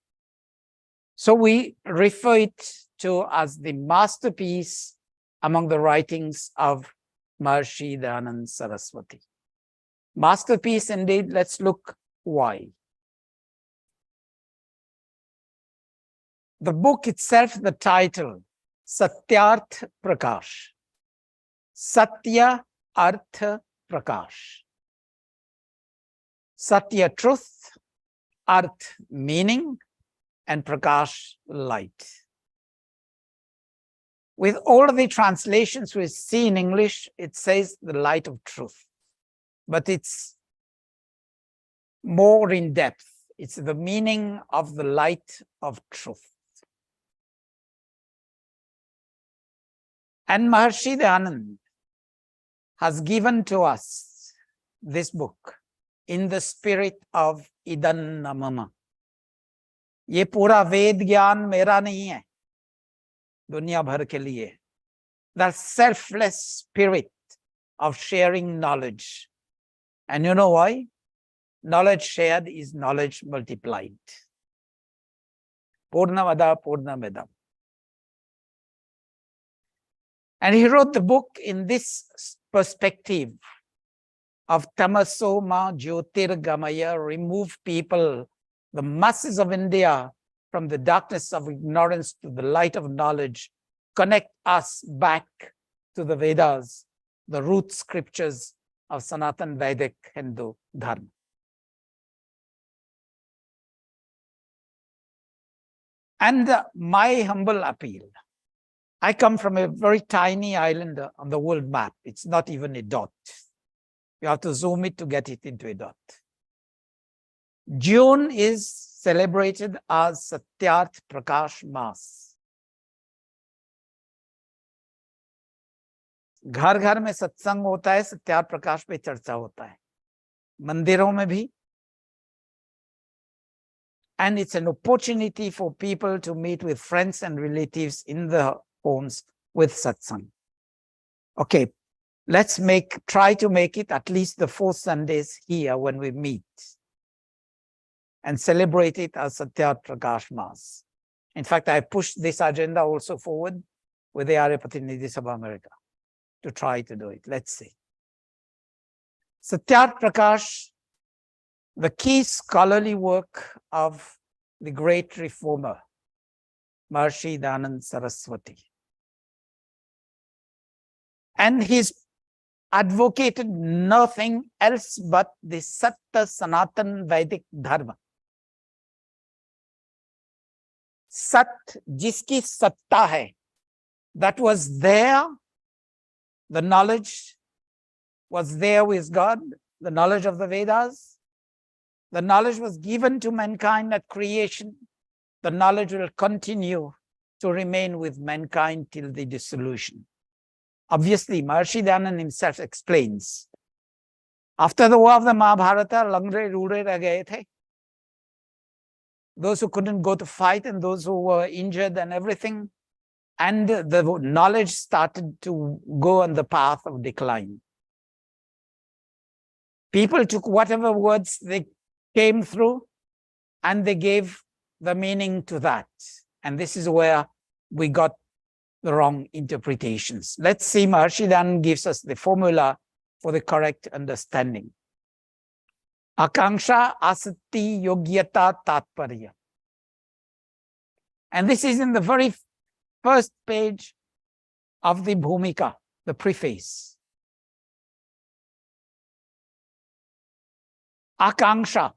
So we refer it to as the masterpiece among the writings of Maharshi Dayananda Saraswati. Masterpiece indeed. Let's look why. The book itself, the title, Satyarth Prakash. Satya Artha Prakash. Satya, truth, Arth, meaning, and Prakash, light. With all the translations we see in English, it says the light of truth, but it's more in depth. It's the meaning of the light of truth. And Maharshi Dayananda has given to us this book in the spirit of Idan Namama. ये पूरा वेद ज्ञान मेरा नहीं है, दुनिया भर के लिए. That selfless spirit of sharing knowledge. And you know why? Knowledge shared is knowledge multiplied. Purnamada Purnamidam. And he wrote the book in this perspective of Tamaso Ma Jyotirgamaya, remove people, the masses of India, from the darkness of ignorance to the light of knowledge, connect us back to the Vedas, the root scriptures of Sanatan Vedic Hindu Dharma. And my humble appeal, I come from a very tiny island on the world map. It's not even a dot. You have to zoom it to get it into a dot. June is celebrated as Satyarth Prakash Mass. घर घर में सत्संग होता है, सत्यार्थ प्रकाश पे चर्चा होता है, मंदिरों में भी. And it's an opportunity for people to meet with friends and relatives in the homes with satsang. Okay, let's try to make it at least the 4 Sundays here when we meet and celebrate it as Satyarth Prakash Mass. In fact, I pushed this agenda also forward with the Arya Pratinidhi Sabha America to try to do it. Let's see. Satyarth Prakash, the key scholarly work of the great reformer, Maharshi Dayananda Saraswati. And he's advocated nothing else but the Satya Sanatan Vedic Dharma. Sat, jiski satta hai, that was there, the knowledge was there with God, the knowledge of the Vedas. The knowledge was given to mankind at creation. The knowledge will continue to remain with mankind till the dissolution. Obviously, Maharshi Dayananda himself explains, After the war of the Mahabharata, Langre Rure reh gaye the. Those who couldn't go to fight and those who were injured and everything. And the knowledge started to go on the path of decline. People took whatever words they came through and they gave the meaning to that. And this is where we got the wrong interpretations. Let's see, Maharishi Dan gives us the formula for the correct understanding. Akanksha asati yogyata tatparya. And this is in the very first page of the Bhumika, the preface. Akanksha.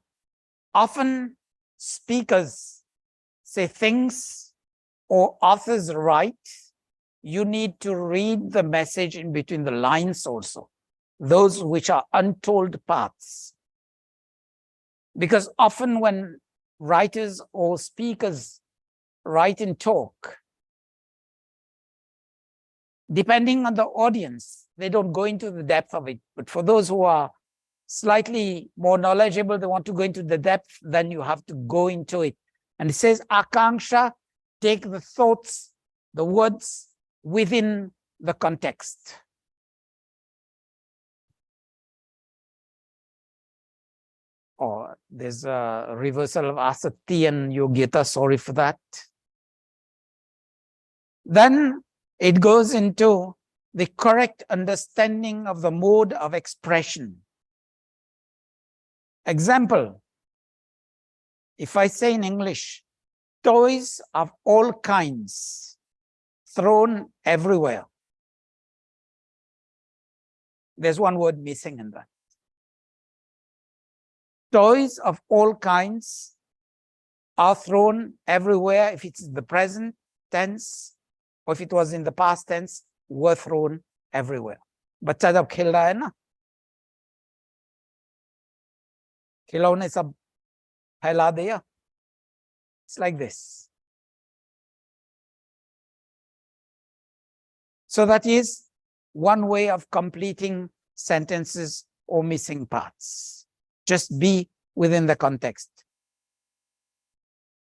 Often speakers say things or authors write. You need to read the message in between the lines also, those which are untold parts. Because often when writers or speakers write and talk, depending on the audience, they don't go into the depth of it. But for those who are slightly more knowledgeable, they want to go into the depth, then you have to go into it. And it says, Akanksha, take the thoughts, the words within the context. Or there's a reversal of asati and yogyata, sorry for that. Then it goes into the correct understanding of the mode of expression. Example, if I say in English, toys of all kinds thrown everywhere, there's one word missing in that. Toys of all kinds are thrown everywhere. If it's the present tense or if it was in the past tense, were thrown everywhere. बच्चा जब खेल रहा है ना, खिलौने सब फैला दिया. It's like this. So that is one way of completing sentences or missing parts. Just be within the context.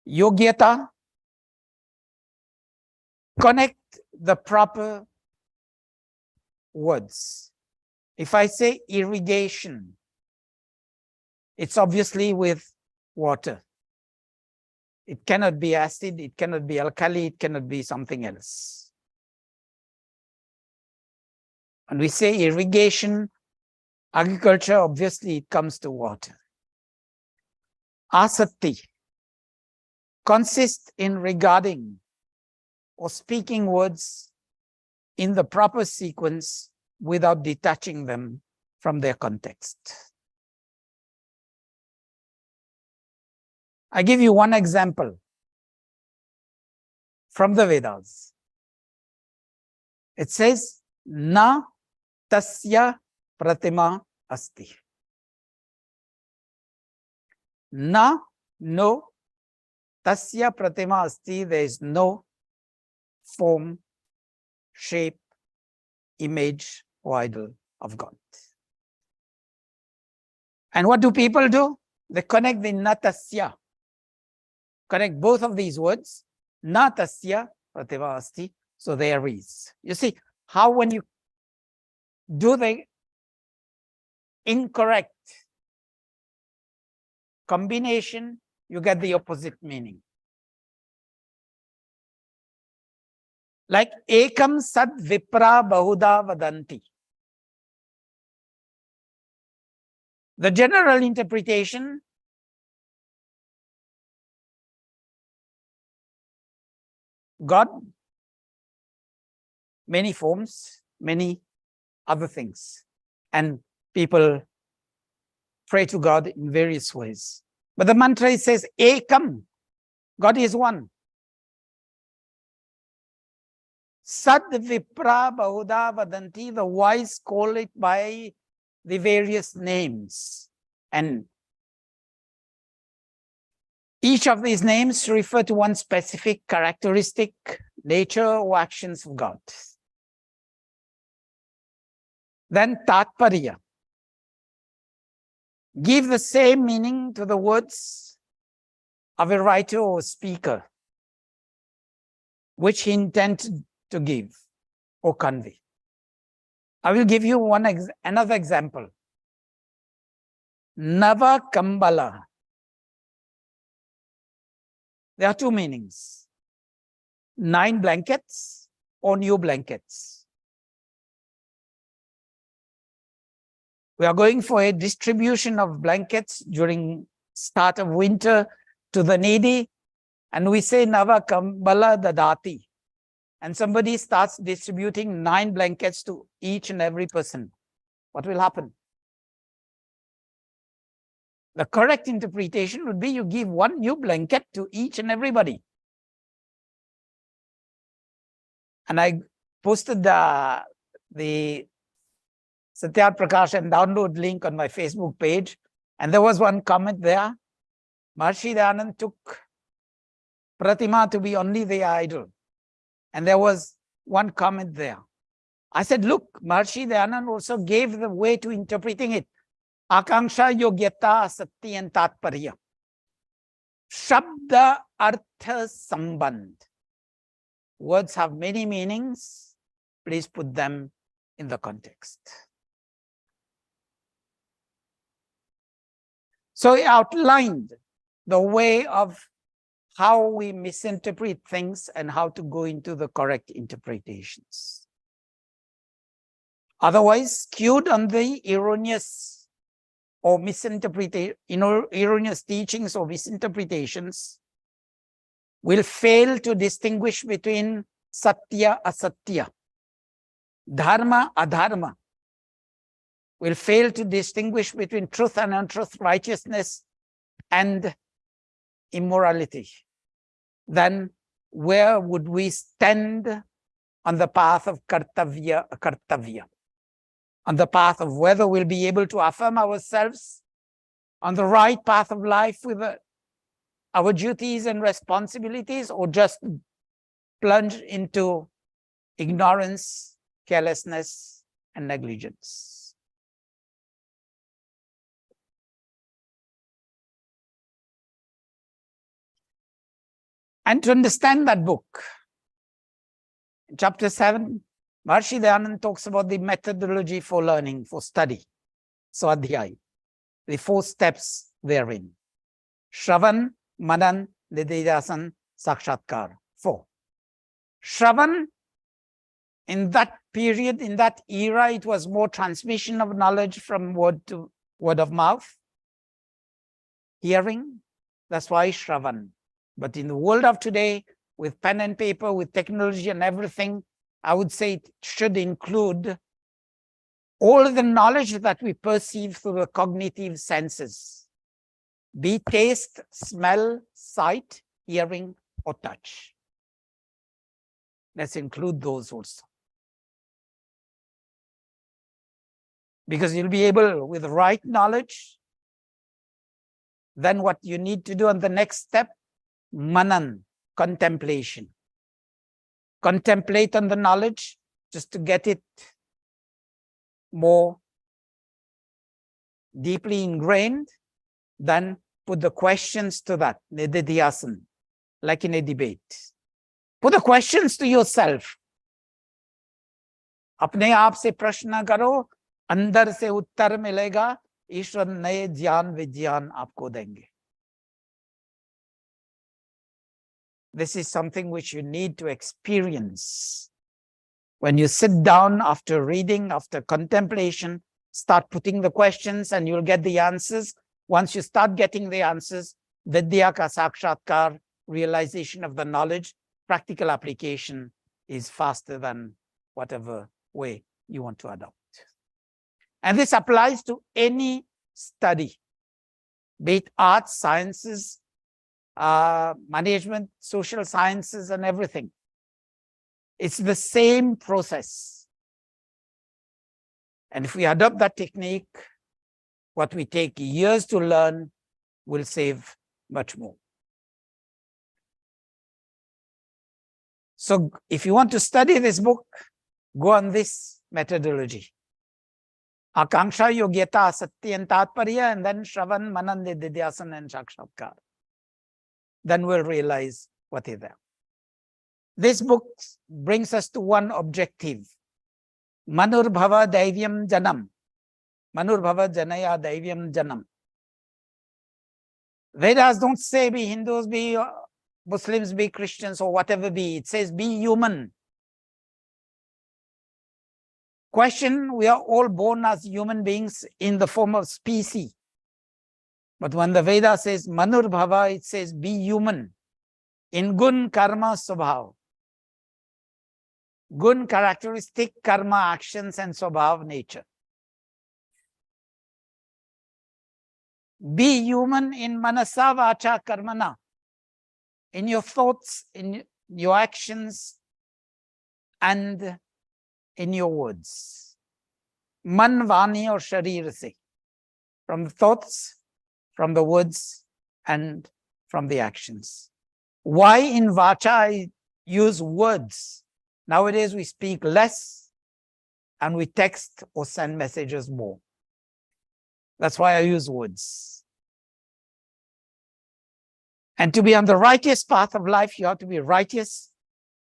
Yogyata, connect the proper words. If I say irrigation, it's obviously with water. It cannot be acid, it cannot be alkali, it cannot be something else. And we say irrigation, agriculture, obviously it comes to water. Asati consists in regarding or speaking words in the proper sequence without detaching them from their context. I give you one example from the Vedas. It says, Na tasya pratima asti. Na, no, tasya pratima asti, there is no form, shape, image, or idol of God. And what do people do? They connect the natasya. Connect both of these words, natasya pratima asti, so there is. You see how when you do the incorrect combination, you get the opposite meaning. Like ekam sad vipra bahuda vadanti. The general interpretation, God, many forms, many other things. And people pray to God in various ways. But the mantra says, Ekam, God is one. Sad vipra bahuda vadanti, the wise call it by the various names. And each of these names refer to one specific characteristic, nature, or actions of God. Then tatparya. give the same meaning to the words of a writer or speaker, which he intended to give or convey. I will give you another example. Nava Kambala. There are two meanings. 9 blankets or new blankets. We are going for a distribution of blankets during start of winter to the needy, and we say Nava Kambala Dadati. And somebody starts distributing 9 blankets to each and every person. What will happen? The correct interpretation would be you give 1 new blanket to each and everybody. And I posted the Satyat Prakash and download link on my Facebook page. And there was one comment there. Maharishi Dayanand took Pratima to be only the idol. And there was one comment there. I said, look, Maharishi Dayanand also gave the way to interpreting it. Akanksha Yogyata Sati and Tatparya. Shabda Artha Sambandh. Words have many meanings. Please put them in the context. So he outlined the way of how we misinterpret things and how to go into the correct interpretations. Otherwise, skewed on the erroneous or misinterpretation, erroneous teachings or misinterpretations, will fail to distinguish between satya, asatya, dharma, adharma, will fail to distinguish between truth and untruth, righteousness and immorality. Then where would we stand on the path of kartavya, akartavya? On the path of whether we'll be able to affirm ourselves on the right path of life with our duties and responsibilities, or just plunge into ignorance, carelessness, and negligence. And to understand that book, in chapter 7, Maharishi Dayanand talks about the methodology for learning, for study. Swadhyay, the 4 steps therein. Shravan, Manan, Nididhasan, Sakshatkar. 4. Shravan, in that period, in that era, it was more transmission of knowledge from word to word of mouth. Hearing, that's why Shravan. But in the world of today, with pen and paper, with technology and everything, I would say it should include all the knowledge that we perceive through the cognitive senses, be taste, smell, sight, hearing, or touch. Let's include those also. Because you'll be able, with the right knowledge, then what you need to do on the next step, manan, contemplation. Contemplate on the knowledge just to get it more deeply ingrained. Then put the questions to that, nididhyasan, like in a debate. Put the questions to yourself. अपने आप से प्रश्न करो, अंदर से उत्तर मिलेगा, ईश्वर नए ज्ञान विज्ञान आपको देंगे. This is something which you need to experience. When you sit down after reading, after contemplation, start putting the questions and you'll get the answers. Once you start getting the answers, vidya ka sakshatkar, realization of the knowledge, practical application is faster than whatever way you want to adopt. And this applies to any study, be it arts, sciences, management, social sciences, and everything. It's the same process. And if we adopt that technique, what we take years to learn will save much more. So if you want to study this book, go on this methodology. Akanksha, Yogyata, Satya and Tatparya, and then Shravan, Manan, Nididhyasana and Sakshatkar. Then we'll realize what is there. This book brings us to one objective. Manurbhava Daivyam Janam. Manurbhava Janaya Daivyam Janam. Vedas don't say be Hindus, be Muslims, be Christians, or whatever be. It says be human. Question, we are all born as human beings in the form of species. But when the Veda says Manurbhava, it says be human. In gun, karma, swabhav. Gun, characteristic, karma, actions, and swabhav, nature. Be human in manasa, vacha, karmana. In your thoughts, in your actions, and in your words. Man, vani, or sharir se. From the thoughts, from the words, and from the actions. Why in vacha I use words? Nowadays we speak less and we text or send messages more. That's why I use words. And to be on the righteous path of life, you have to be righteous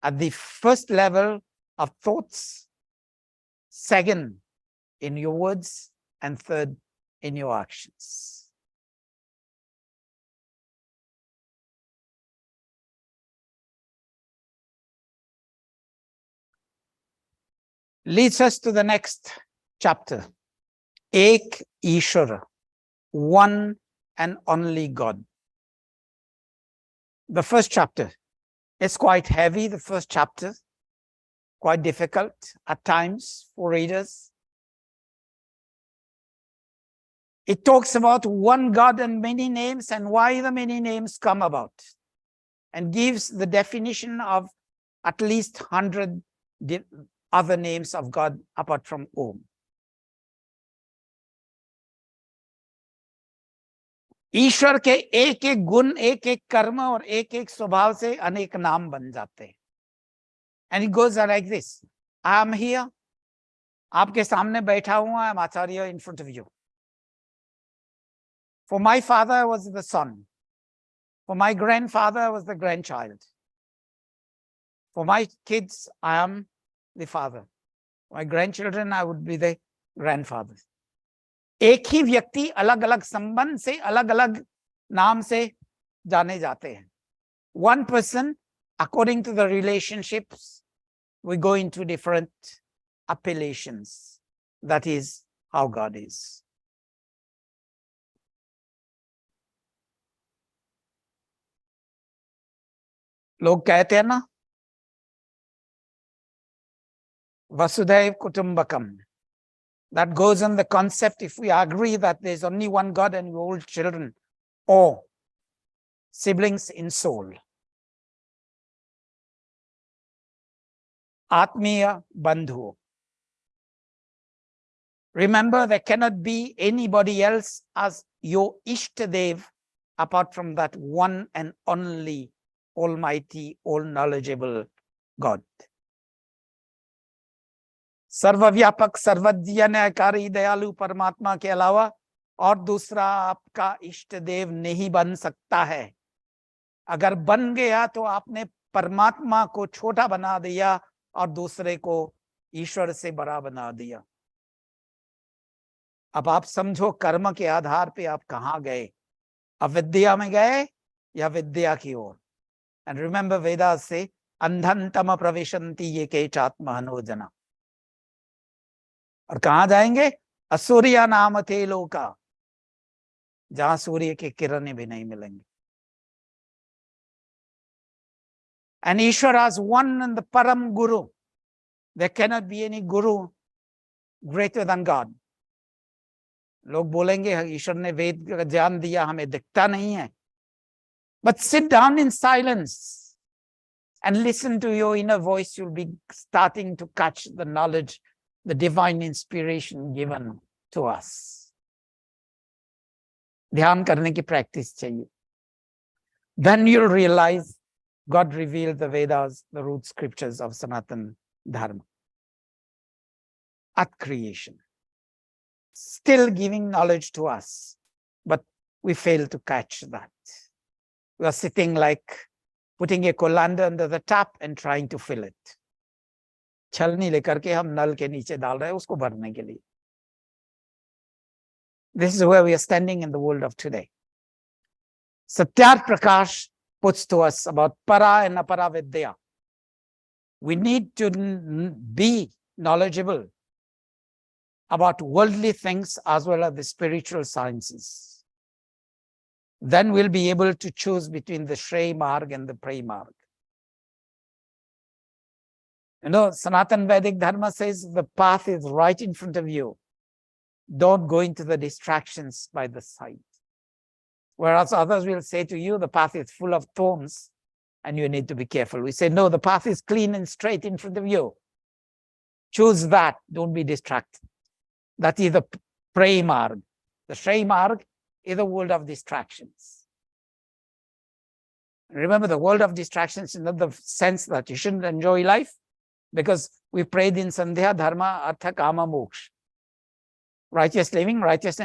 at the first level of thoughts, second in your words, and third in your actions. Leads us to the next chapter. Ek Ishvara, one and only God. The first chapter is quite heavy, the first chapter, quite difficult at times for readers. It talks about one God and many names and why the many names come about, and gives the definition of at least 100 other names of God apart from Om. ईश्वर के एक एक गुण, एक एक कर्म और एक एक स्वभाव से अनेक नाम बन जाते हैं. And it goes like this. I am here. आपके सामने बैठा हूं. I am Acharya in front of you. For my father, I was the son. For my grandfather, I was the grandchild. For my kids, I am the father. For my grandchildren, I would be the grandfather. एक ही व्यक्ति अलग अलग संबंध से अलग अलग नाम से जाने जाते हैं. One person, according to the relationships, we go into different appellations. That is how God is. लोग कहते हैं ना, वसुधैव कुटुंबकम. That goes on the concept, if we agree that there's only one God and we're all children or siblings in soul. Atmiya Bandhu. Remember, there cannot be anybody else as your Ishtadev apart from that one and only Almighty, all-knowledgeable God. सर्वव्यापक, सर्वज्ञ, न्यायकारी, दयालु परमात्मा के अलावा और दूसरा आपका इष्ट देव नहीं बन सकता है. अगर बन गया तो आपने परमात्मा को छोटा बना दिया और दूसरे को ईश्वर से बड़ा बना दिया. अब आप समझो कर्म के आधार पे आप कहां गए, अविद्या में गए या विद्या की ओर. एंड रिमेंबर वेदास से अंधन तम प्रविशन्ति ये केचात्मनो जना. और कहां जाएंगे? असूर्या नाम थे लोका, जहां सूर्य की किरणें भी नहीं मिलेंगी. And Ishwar has one and the Param Guru. There cannot be any Guru greater than God. लोग बोलेंगे ईश्वर ने वेद का ज्ञान दिया, हमें दिखता नहीं है. But sit down in silence and listen to your inner voice. You'll be starting to catch the knowledge, the divine inspiration given to us. ध्यान करने की practice चाहिए. Then you'll realize God revealed the Vedas, the root scriptures of Sanatan Dharma at creation. still giving knowledge to us, but we fail to catch that. We are sitting like putting a colander under the tap and trying to fill it. छलनी लेकर के हम नल के नीचे डाल रहे हैं उसको भरने के लिए. This is where we are standing in the world of today. Satyat Prakash puts to us about para and apara vidya. We need to be knowledgeable about worldly things as well as the spiritual sciences. Then we'll be able to choose between the Shrey Marg and the Prey Marg. You know, Sanatan Vedic Dharma says the path is right in front of you. Don't go into the distractions by the side. Whereas others will say to you, the path is full of thorns and you need to be careful. We say, no, the path is clean and straight in front of you. Choose that. Don't be distracted. That is the Prey Marg. The Shrey Marg is the world of distractions. Remember, the world of distractions in the sense that you shouldn't enjoy life, because we prayed in Sandhya, Dharma, Artha, Kama, Moksha. Righteous living, righteous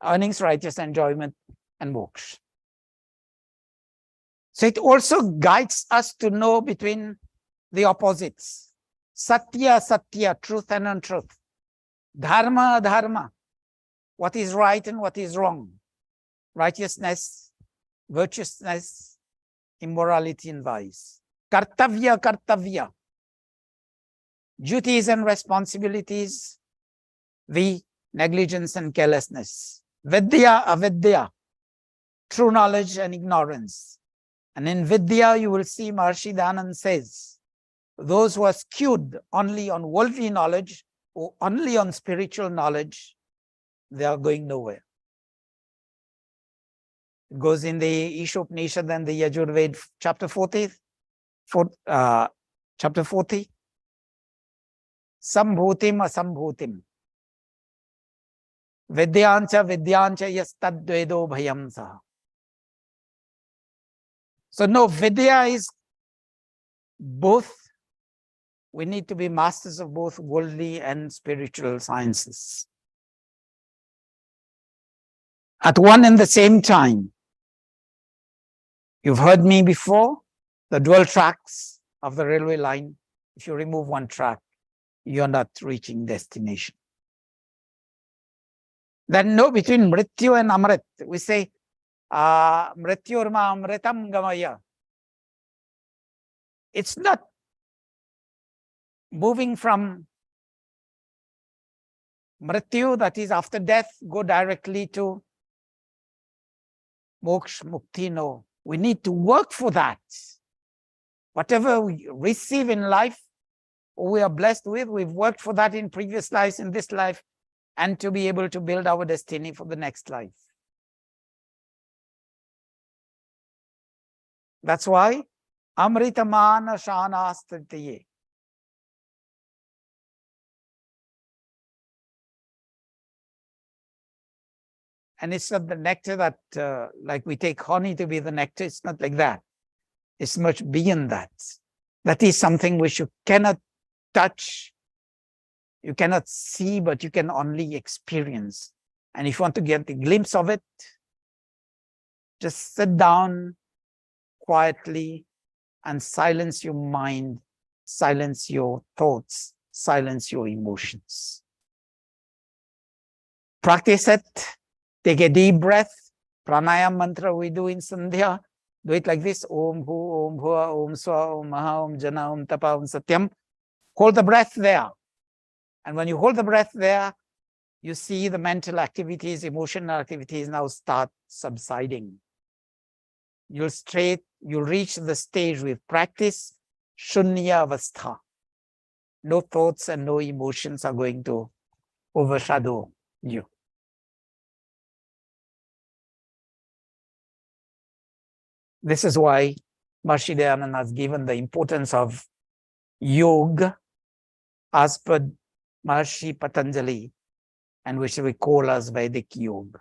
earnings, righteous enjoyment, and moksha. So it also guides us to know between the opposites. Satya, Satya, truth and untruth. Dharma, Dharma, what is right and what is wrong. Righteousness, virtuousness, immorality and vice. Kartavya, Kartavya. Duties and responsibilities, the negligence and carelessness. Vidya, avidya, true knowledge and ignorance. And in Vidya, you will see Maharishi Dayananda says, those who are skewed only on worldly knowledge or only on spiritual knowledge, they are going nowhere. It goes in the Ishopanishad and the Yajurveda, chapter 40. Chapter 40. Sambhutim asambhutim. Vidyancha vidyancha yastadvedo bhayam saha. So no, Vidya is both. We need to be masters of both worldly and spiritual sciences. At one and the same time. You've heard me before, the dual tracks of the railway line. If you remove one track, you're not reaching destination. Then no, between Mrityu and Amrit, we say, Mrityurma Amritam Gamaya. It's not moving from Mrityu, that is after death, go directly to Moksha, Mukti, no. We need to work for that. Whatever we receive in life, or we are blessed with, we've worked for that in previous lives, in this life, and to be able to build our destiny for the next life. That's why Amritamana Shanastatiye. And it's not the nectar that, like we take honey to be the nectar, it's not like that. It's much beyond that. That is something which you cannot touch, you cannot see, but you can only experience. And if you want to get a glimpse of it, just sit down quietly and silence your mind, silence your thoughts, silence your emotions. Practice it. Take a deep breath. Pranayam mantra we do in Sandhya. Do it like this. Om Bhu, Om Bhua, Om Swa, Om Maha, Om Jana, Om Tapa, Om Satyam. Hold the breath there. And when you hold the breath there, you see the mental activities, emotional activities now start subsiding. You'll reach the stage with practice, Shunya Avastha. No thoughts and no emotions are going to overshadow you. This is why Maharishi Dayananda has given the importance of yoga as per Maharishi Patanjali, and which we call as Vedic yoga.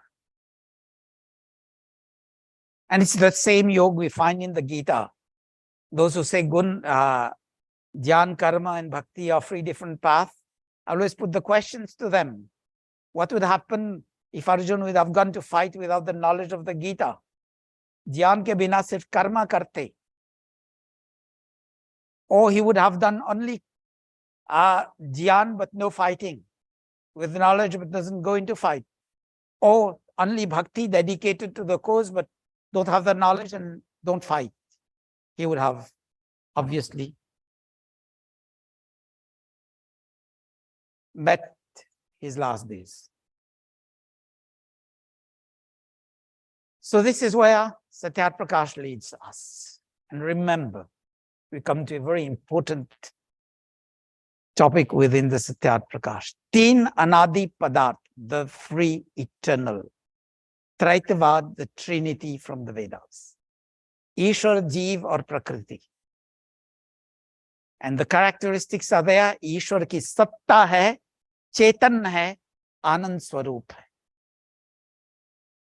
And it's the same yoga we find in the Gita. Those who say Dhyan, Karma and Bhakti are three different paths, I always put the questions to them. What would happen if Arjun would have gone to fight without the knowledge of the Gita? Jnana ke bina sirf karma karte. Or he would have done only jnana but no fighting, with knowledge but doesn't go into fight. Or only bhakti, dedicated to the cause but don't have the knowledge and don't fight. He would have obviously met his last days. So this is where Satyat Prakash leads us. And remember, we come to a very important topic within the Satyat Prakash. Teen Anadi Padat, the free eternal. Traitavad, the Trinity from the Vedas. Ishwar, Jeev or Prakriti. And the characteristics are there. Ishwar ki satta hai, chetan hai, anand swarup hai.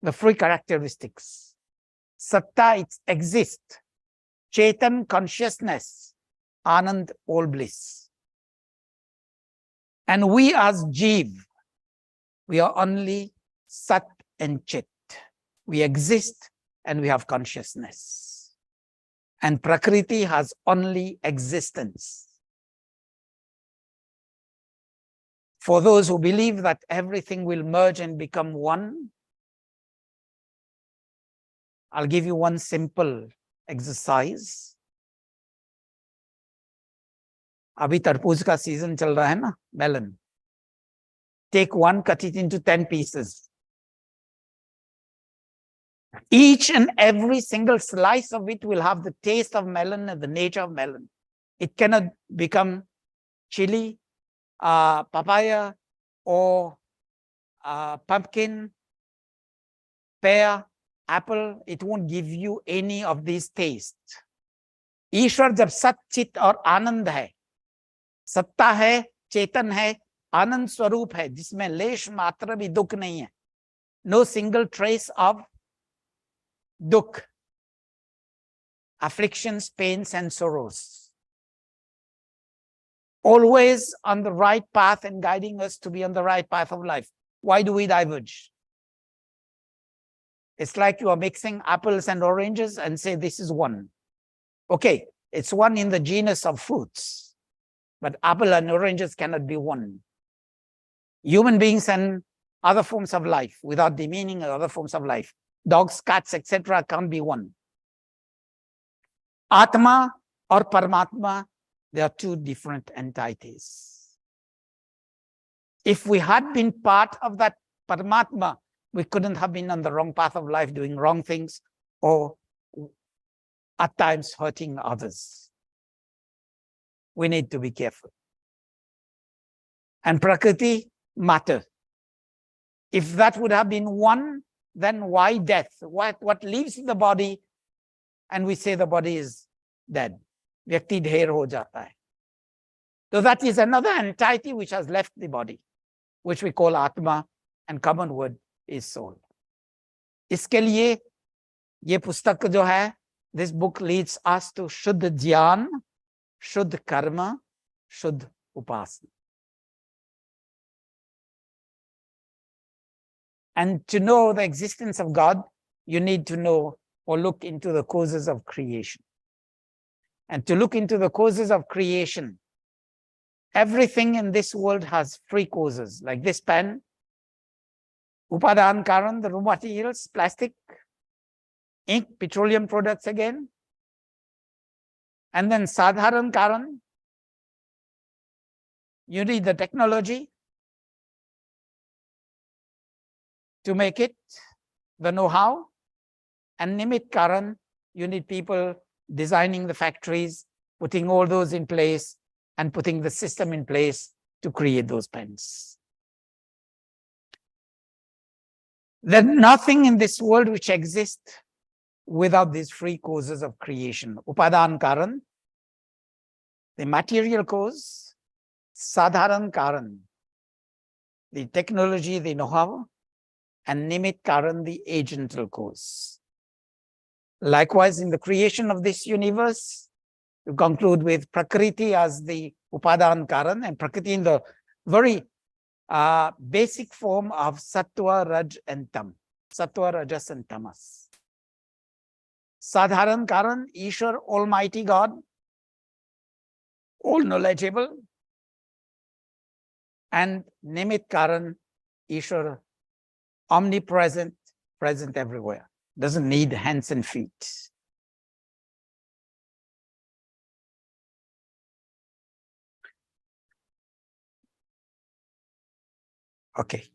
The three characteristics. Satta, it exists. Chetan, consciousness. Anand, all bliss. And we as Jeev, we are only Sat and Chit. We exist and we have consciousness. And Prakriti has only existence. For those who believe that everything will merge and become one, I'll give you one simple exercise. अभी तरबूज का season चल रहा है ना, melon. Take one, cut it into 10 pieces. Each and every single slice of it will have the taste of melon and the nature of melon. It cannot become chili, papaya, or pumpkin, pear, apple. It won't give you any of these tastes. ईश्वर जब सत चित और आनंद है, सत्ता है, चेतन है, आनंद स्वरूप है, जिसमें लेश मात्र भी दुख नहीं है. No single trace of dukh, afflictions, pains, and sorrows. Always on the right path and guiding us to be on the right path of life. Why do we diverge? It's like you are mixing apples and oranges and say this is one. Okay, it's one in the genus of fruits, but apple and oranges cannot be one. Human beings and other forms of life, without demeaning other forms of life, dogs, cats, etc., can't be one. Atma or Paramatma, they are two different entities. If we had been part of that Paramatma, we couldn't have been on the wrong path of life, doing wrong things, or at times hurting others. We need to be careful. And Prakriti, matter. If that would have been one, then why death? What leaves the body and we say the body is dead? Vyakti dher ho jata hai. So that is another entity which has left the body, which we call Atma, and common word is soul. इसके लिए ये पुस्तक जो है, this book leads us to Shuddha Jnana, Shuddha Karma, Shuddha Upasana. And to know the existence of God, you need to know or look into the causes of creation. And to look into the causes of creation, everything in this world has three causes, like this pen, Upadan Karan, the raw materials, plastic, ink, petroleum products again, and then Sadharan Karan, you need the technology to make it, the know-how, and Nimit Karan, you need people designing the factories, putting all those in place, and putting the system in place to create those pens. There's nothing in this world which exists without these three causes of creation. Upadan Karan, the material cause, Sadharan Karan, the technology, the know-how, and Nimit Karan, the agental cause. Likewise, in the creation of this universe, you conclude with Prakriti as the Upadan Karan, and Prakriti in the very basic form of Sattva, Raj and Tam. Sattva, Rajas and Tamas. Sadharan Karan, Ishwar, Almighty God, all knowledgeable. And Nimit Karan, Ishwar, omnipresent, present everywhere. Doesn't need hands and feet. Okay.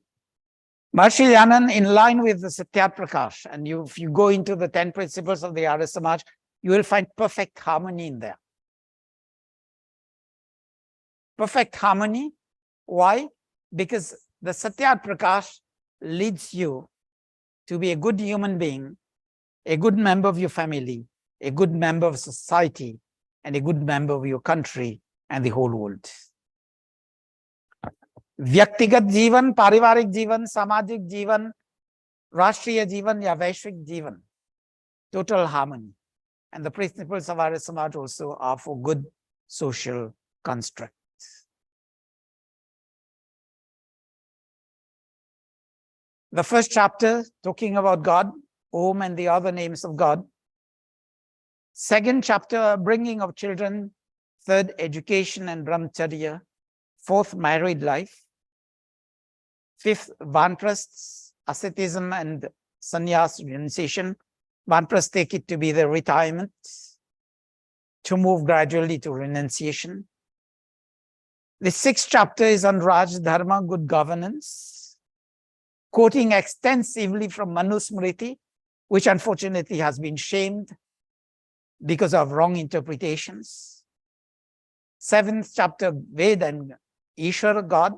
Maharishi Anand, in line with the Satyat Prakash, and if you go into the 10 principles of the Arya Samaj, you will find perfect harmony in there. Perfect harmony. Why? Because the Satyat Prakash leads you to be a good human being, a good member of your family, a good member of society, and a good member of your country and the whole world. व्यक्तिगत जीवन, पारिवारिक जीवन, सामाजिक जीवन, राष्ट्रीय जीवन या वैश्विक जीवन, total harmony. And the principles of Arya Samaj also are for good social construct. The first chapter talking about God, Om and the other names of God. Second chapter, bringing of children. Third, education and brahmacharya. Fourth, married life. Fifth, vanprasts, asceticism and sannyas, renunciation. Vanprasts take it to be the retirement, to move gradually to renunciation. The sixth chapter is on Raj Dharma, good governance, quoting extensively from Manusmriti, which unfortunately has been shamed because of wrong interpretations. Seventh chapter, Ved and Ishwar, God.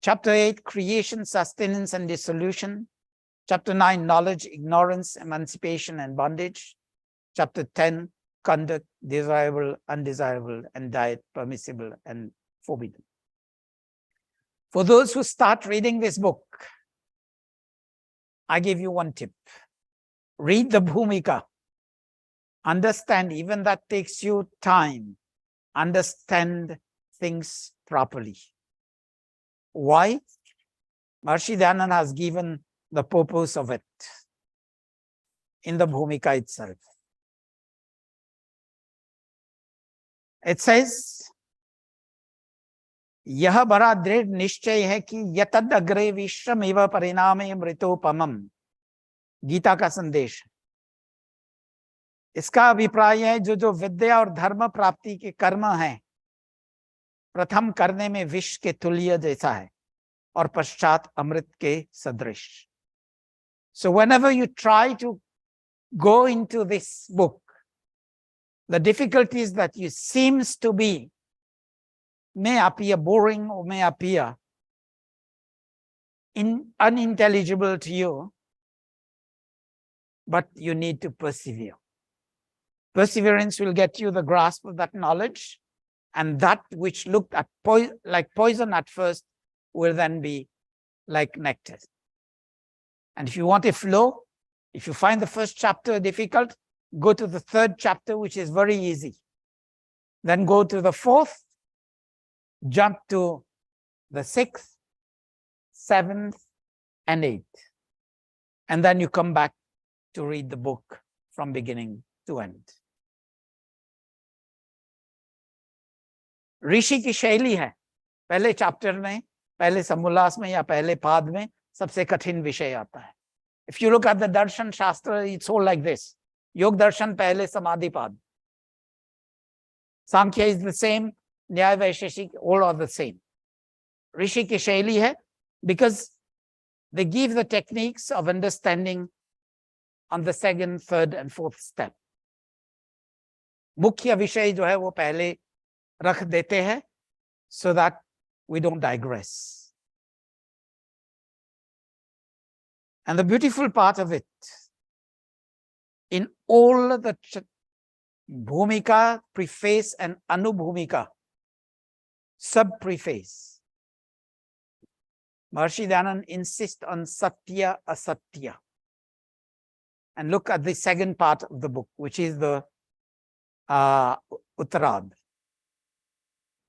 Chapter 8, creation, sustenance and dissolution. Chapter 9, knowledge, ignorance, emancipation and bondage. Chapter 10, conduct, desirable, undesirable, and diet, permissible and forbidden. For those who start reading this book, I give you one tip. Read the Bhumika. Understand, even that takes you time. Understand things properly. Why? Maharishi Dayananda has given the purpose of it in the Bhumika itself. It says, यह बड़ा दृढ़ निश्चय है कि यतद अग्रे विश्रम एव परिणामे मृतोपमम. गीता का संदेश. इसका अभिप्राय है जो विद्या और धर्म प्राप्ति के कर्म हैं, प्रथम करने में विष के तुल्य जैसा है और पश्चात अमृत के सदृश. So whenever you try to go into this book, the difficulties that you seems to be may appear boring or may appear unintelligible to you, but you need to persevere. Perseverance will get you the grasp of that knowledge, and that which looked at like poison at first will then be like nectar. And if you want a flow, if you find the first chapter difficult, go to the third chapter, which is very easy. Then go to the fourth, jump to the sixth, seventh, and eighth. And then you come back to read the book from beginning to end. ऋषि की शैली है, पहले chapter में, पहले समोल्लास में या पहले पाद में सबसे कठिन विषय आता है. If you look at the darshan shastra, it's all like this. योग दर्शन पहले समाधि पाद. Sankhya is the same, न्याय वैशेषिक, all are the same. ऋषि की शैली है because they give the techniques of understanding on the second, third and fourth step. मुख्य विषय जो है वो पहले रख देते हैं so that we don't digress. And the beautiful part of it, in all the Bhumika, preface and Anubhumika, sub-preface, Maharishi Dayananda insists on Satya Asatya. And look at the second part of the book, which is the Uttarad.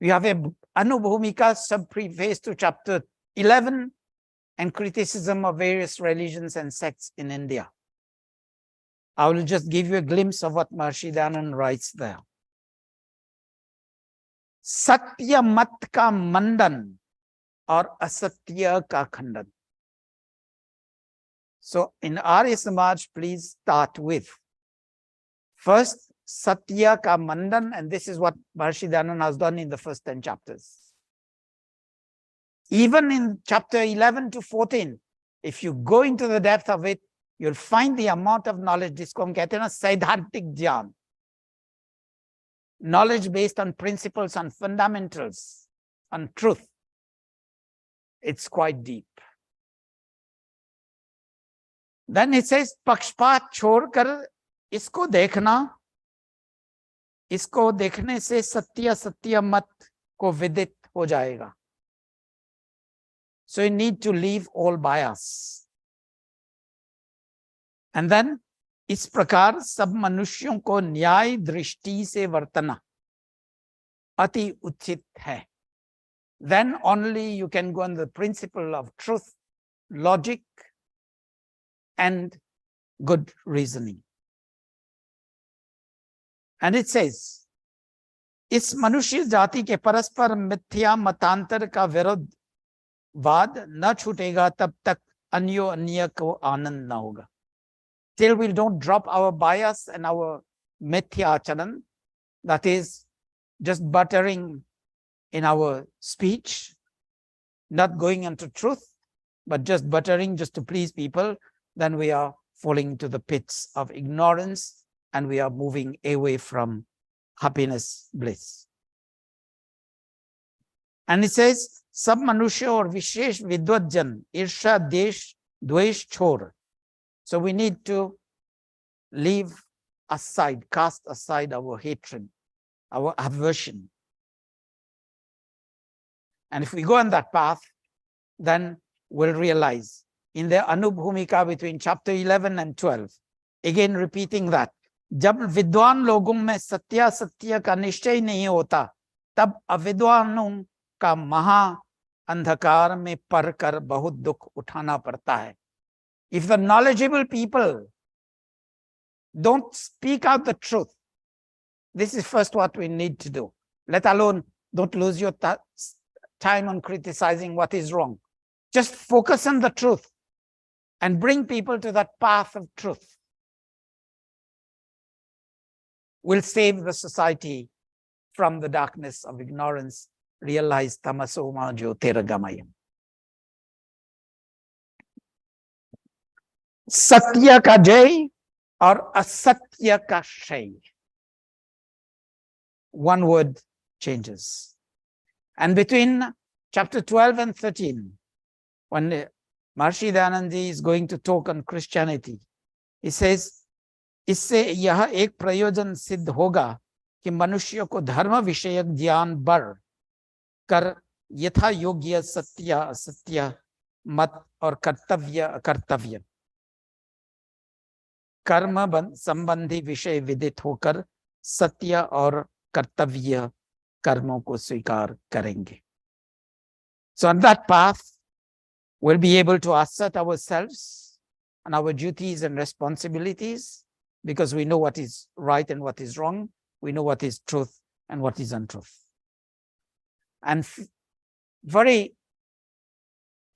We have a Anubhumika sub-preface to chapter 11 and criticism of various religions and sects in India. I will just give you a glimpse of what Maharishi Dayanand writes there. Satya mat ka mandan or asatya ka khandan. So in Arya Samaj, please start with first Satya ka mandan, and this is what Maharishi Dayanand has done in the first 10 chapters. Even in chapter 11 to 14, if you go into the depth of it, you'll find the amount of knowledge, जिसको हम कहते हैं ना सैद्धांतिक ज्ञान, knowledge based on principles, on fundamentals, on truth. It's quite deep. Then it says, पक्षपात छोड़कर इसको देखना, इसको देखने से सत्य सत्य मत को विदित हो जाएगा. So you need to leave all bias. And then इस प्रकार सब मनुष्यों को न्याय दृष्टि से वर्तना अति उचित है. Then only you can go on the principle of truth, logic, and good reasoning. And it says, इस मनुष्य जाति के परस्पर मिथ्या मतांतर का विरोध वाद न छूटेगा तब तक अन्यो अन्य को आनंद न होगा. Till we don't drop our bias and our mithya acharan, that is just buttering in our speech, not going into truth, but just buttering just to please people, then we are falling into the pits of ignorance and we are moving away from happiness, bliss. And it says, सब मनुष्य और विशेष विद्वज्जन ईर्ष्या देश द्वेष छोड़. So we need to leave aside, cast aside our hatred, our aversion. And if we go on that path, then we'll realize in the Anubhumika between chapter 11 and 12, again repeating that, जब विद्वान लोगों में सत्य सत्य का निश्चय नहीं होता, तब अविद्वानों का महा अंधकार में पर कर बहुत दुख उठाना पड़ता है. If the knowledgeable people don't speak out the truth, this is first what we need to do. Let alone, don't lose your time on criticizing what is wrong. Just focus on the truth and bring people to that path of truth. Will save the society from the darkness of ignorance. Realize tamaso ma jyotirgamayam. Satya ka jay or asatya ka shay. One word changes. And between chapter 12 and 13, when Maharishi Dayanand is going to talk on Christianity, he says, इससे यह एक प्रयोजन सिद्ध होगा कि मनुष्य को धर्म विषयक ज्ञान बढ़ कर यथा योग्य सत्य असत्य मत और कर्तव्य अकर्तव्य कर्म संबंधी विषय विदित होकर सत्य और कर्तव्य कर्मों को स्वीकार करेंगे. So on that path, we'll be able to assert ourselves and our duties and responsibilities, because we know what is right and what is wrong. We know what is truth and what is untruth. And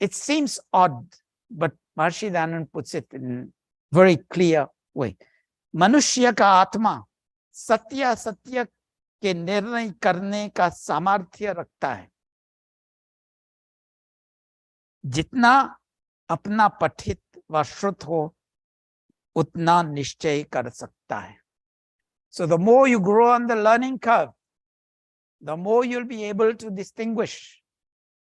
it seems odd, but Maharishi Dayanand puts it in very clear way. मनुष्य का आत्मा सत्य सत्य के निर्णय करने का सामर्थ्य रखता है. जितना अपना पठित व श्रुत हो उतना निश्चय कर सकता है. So the more you grow on the learning curve, the more you'll be able to distinguish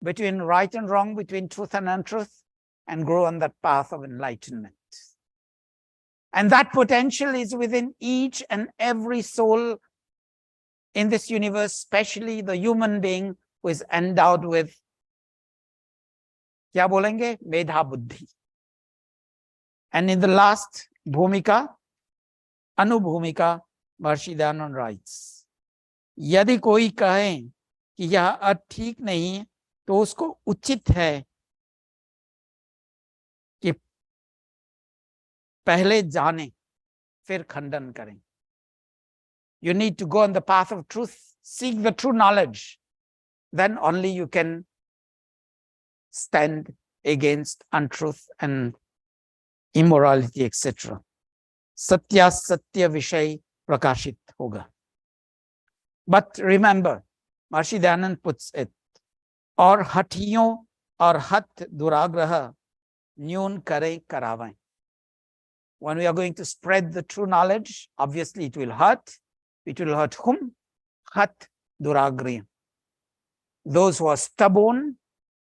between right and wrong, between truth and untruth, and grow on that path of enlightenment. And that potential is within each and every soul in this universe, especially the human being who is endowed with, क्या बोलेंगे, मेधा बुद्धि. And in the last Bhumika, Anubhumika, Maharishi Dayanand writes, यदि कोई कहे कि यह अर्थ ठीक नहीं, तो उसको उचित है कि पहले जाने फिर खंडन करें. You need to go on the path of truth, seek the true knowledge. Then only you can stand against untruth and immorality, etc. Satya Satya Vishay Prakashit Hoga. But remember, Maharishi Dayanand puts it, और हठियों और हठ दुराग्रह न्यून करे करावें. When we are going to spread the true knowledge, obviously it will hurt. It will hurt whom? Hat duragriya. Those who are stubborn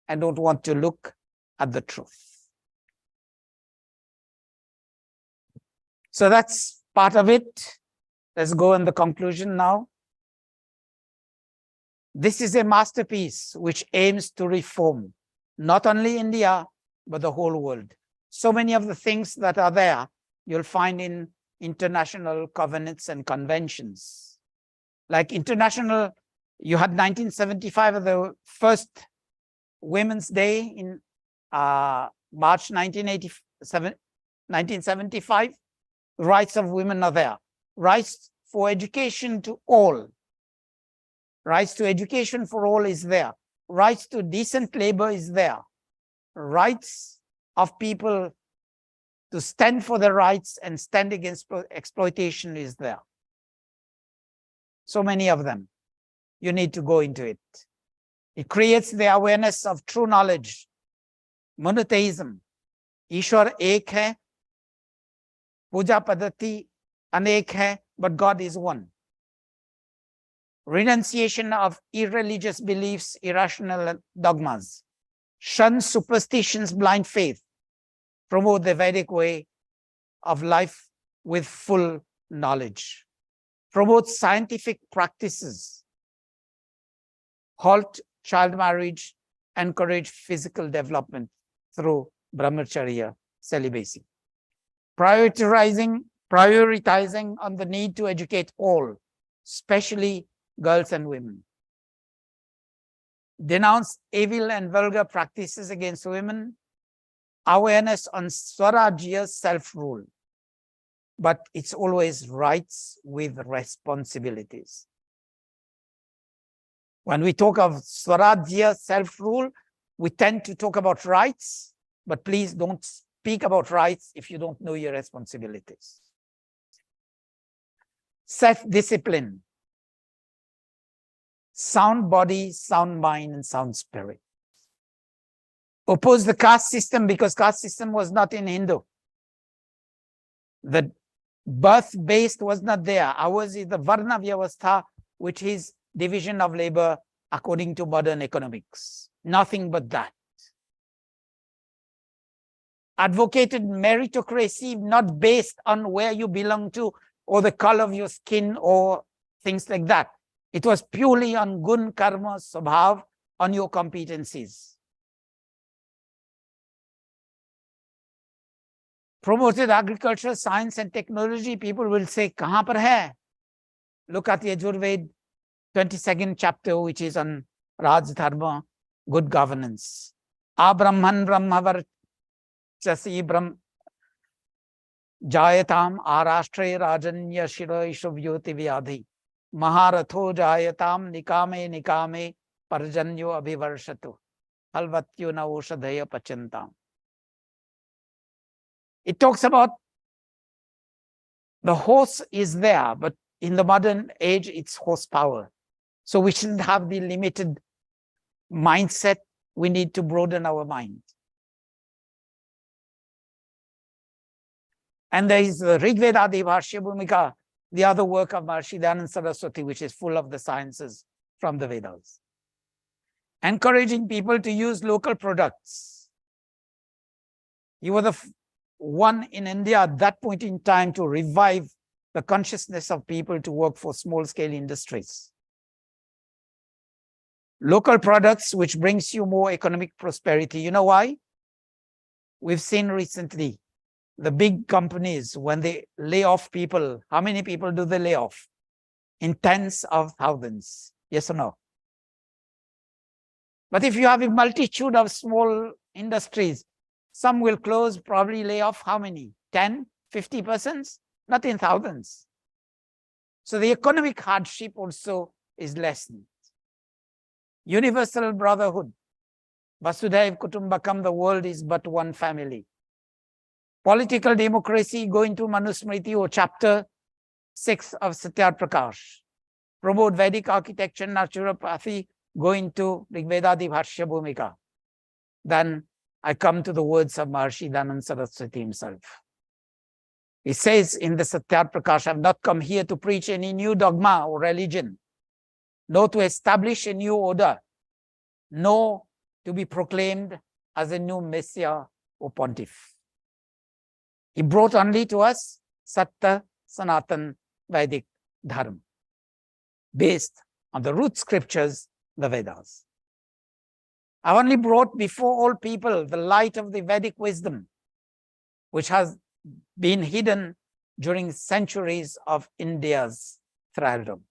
and don't want to look at the truth. So that's part of it. Let's go in the conclusion now. This is a masterpiece which aims to reform not only India, but the whole world. So many of the things that are there, you'll find in international covenants and conventions. Like international, you had 1975, the first Women's Day in March 1975. Rights of women are there. Rights for education to all. Rights to education for all is there. Rights to decent labor is there. Rights of people to stand for their rights and stand against exploitation is there. So many of them. You need to go into it. It creates the awareness of true knowledge. Monotheism. Ishwar ek hai. Puja Padati anek hai, but God is one. Renunciation of irreligious beliefs, irrational dogmas. Shun superstitions, blind faith. Promote the Vedic way of life with full knowledge. Promote scientific practices. Halt child marriage. Encourage physical development through brahmacharya, celibacy. Prioritizing on the need to educate all, especially girls and women. Denounce evil and vulgar practices against women. Awareness on Swarajya, self-rule. But it's always rights with responsibilities. When we talk of Swarajya, self-rule, we tend to talk about rights, but please don't speak about rights if you don't know your responsibilities. Self-discipline. Sound body, sound mind, and sound spirit. Oppose the caste system because caste system was not in Hindu. The birth-based was not there. Ours is the Varna Vyavastha, which is division of labor according to modern economics. Nothing but that. Advocated meritocracy not based on where you belong to or the color of your skin or things like that. It was purely on gun, karma, swabhav, on your competencies. Promoted agriculture, science and technology. People will say, kahan par hai? Look at the Yajurved 22nd chapter, which is on Raj Dharma, good governance. Abrahman Brahmavar Chasi Brahm Jayatam Arashtre Rajanya Shiro Ishuvyoti Vyadhi Maharatho Jayatam Nikame Nikame Parjanyo Abhivarshatu Halvatyo na Oshadhaya Pachantam. It talks about the horse is there, but in the modern age, it's horsepower. So we shouldn't have the limited mindset. We need to broaden our mind. And there is the Rigveda Bhashya Bhumika, the other work of Maharishi Dayananda Saraswati, which is full of the sciences from the Vedas. Encouraging people to use local products. You were the one in India at that point in time to revive the consciousness of people to work for small-scale industries. Local products, which brings you more economic prosperity. You know why? We've seen recently the big companies, when they lay off people, how many people do they lay off? In tens of thousands. Yes or no? But if you have a multitude of small industries, some will close, probably lay off how many? 10, 50 persons? Not in thousands. So the economic hardship also is lessened. Universal brotherhood. Vasudhaiv Kutumbakam, the world is but one family. Political democracy, go into Manusmriti or chapter 6 of Satyar Prakash. Promote Vedic architecture, naturopathy, go into Rigvedadi Bhashya Bhumika. Then I come to the words of Maharshi Dayananda Saraswati himself. He says in the Satyar Prakash, I have not come here to preach any new dogma or religion, nor to establish a new order, nor to be proclaimed as a new messiah or pontiff. He brought only to us Satta Sanatan Vedic Dharma, based on the root scriptures, the Vedas. I only brought before all people the light of the Vedic wisdom, which has been hidden during centuries of India's thraldom,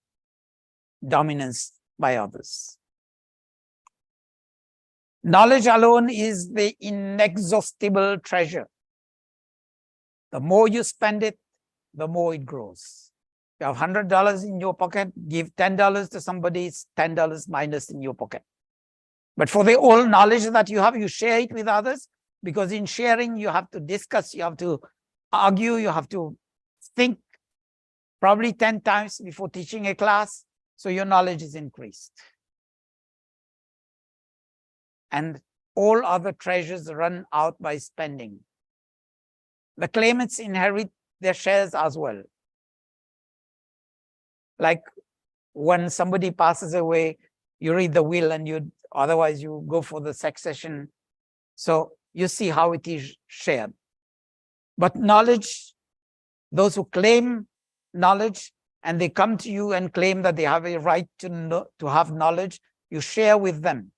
dominance by others. Knowledge alone is the inexhaustible treasure. The more you spend it, the more it grows. You have $100 in your pocket, give $10 to somebody, it's $10 minus in your pocket. But for the all knowledge that you have, you share it with others, because in sharing, you have to discuss, you have to argue, you have to think probably 10 times before teaching a class, so your knowledge is increased. And all other treasures run out by spending. The claimants inherit their shares as well. Like when somebody passes away, you read the will and otherwise you go for the succession. So you see how it is shared. But knowledge, those who claim knowledge and they come to you and claim that they have a right to know, to have knowledge, you share with them.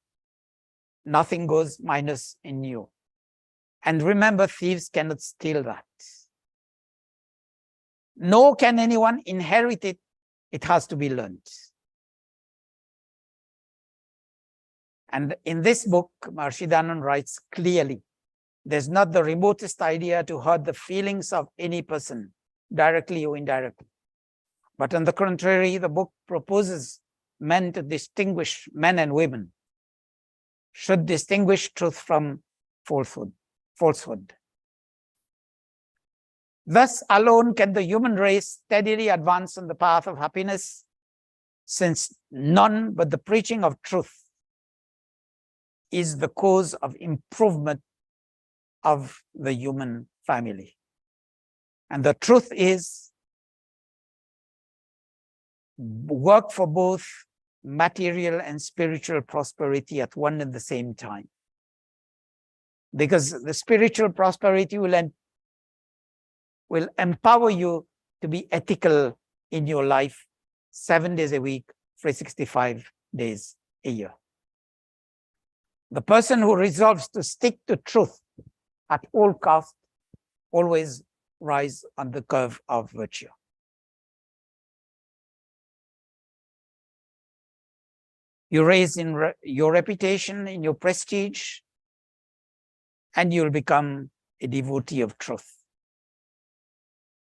Nothing goes minus in you. And remember, thieves cannot steal that. Nor can anyone inherit it. It has to be learned. And in this book, Maharshi Dayananda writes clearly, there's not the remotest idea to hurt the feelings of any person, directly or indirectly. But on the contrary, the book proposes men to distinguish, men and women, should distinguish truth from falsehood. Thus alone can the human race steadily advance on the path of happiness, since none but the preaching of truth is the cause of improvement of the human family. And the truth is, work for both material and spiritual prosperity at one and the same time. Because the spiritual prosperity will empower you to be ethical in your life 7 days a week, 365 days a year. The person who resolves to stick to truth at all costs always rise on the curve of virtue. You raise in your reputation, in your prestige, and you'll become a devotee of truth.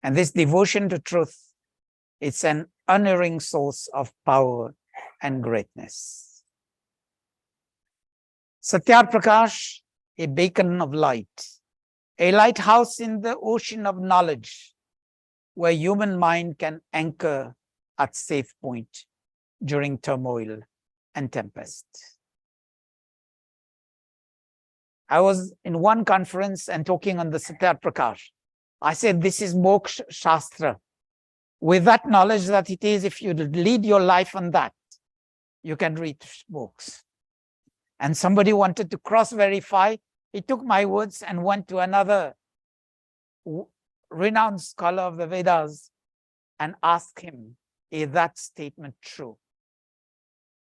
And this devotion to truth, it's an unerring source of power and greatness. Satyar Prakash, a beacon of light, a lighthouse in the ocean of knowledge, where human mind can anchor at safe point during turmoil and tempest. I was in one conference and talking on the Satyar Prakash. I said, this is Moksha Shastra. With that knowledge that it is, if you lead your life on that, you can read books. And somebody wanted to cross-verify. He took my words and went to another renowned scholar of the Vedas and asked him, is that statement true?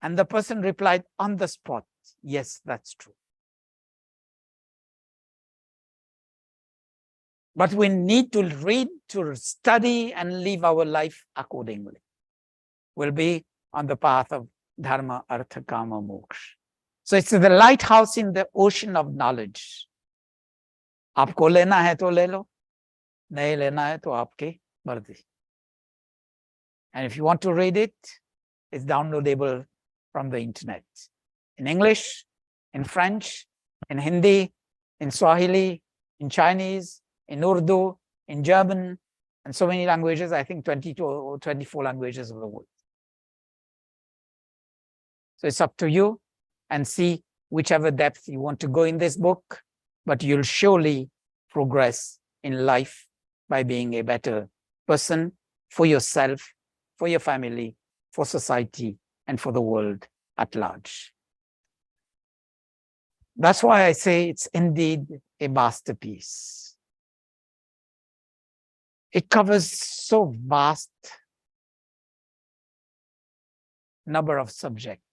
And the person replied on the spot, yes, that's true. But we need to read, to study, and live our life accordingly. We'll be on the path of Dharma, Artha, Kama, Moksha. So it's the lighthouse in the ocean of knowledge. आपको लेना है तो ले लो, नहीं लेना है तो आपकी मर्जी. And if you want to read it, it's downloadable from the internet. In English, in French, in Hindi, in Swahili, in Chinese, in Urdu, in German, and so many languages, I think 22 or 24 languages of the world. So it's up to you, and see whichever depth you want to go in this book, but you'll surely progress in life by being a better person for yourself, for your family, for society, and for the world at large. That's why I say it's indeed a masterpiece. It covers so vast number of subjects.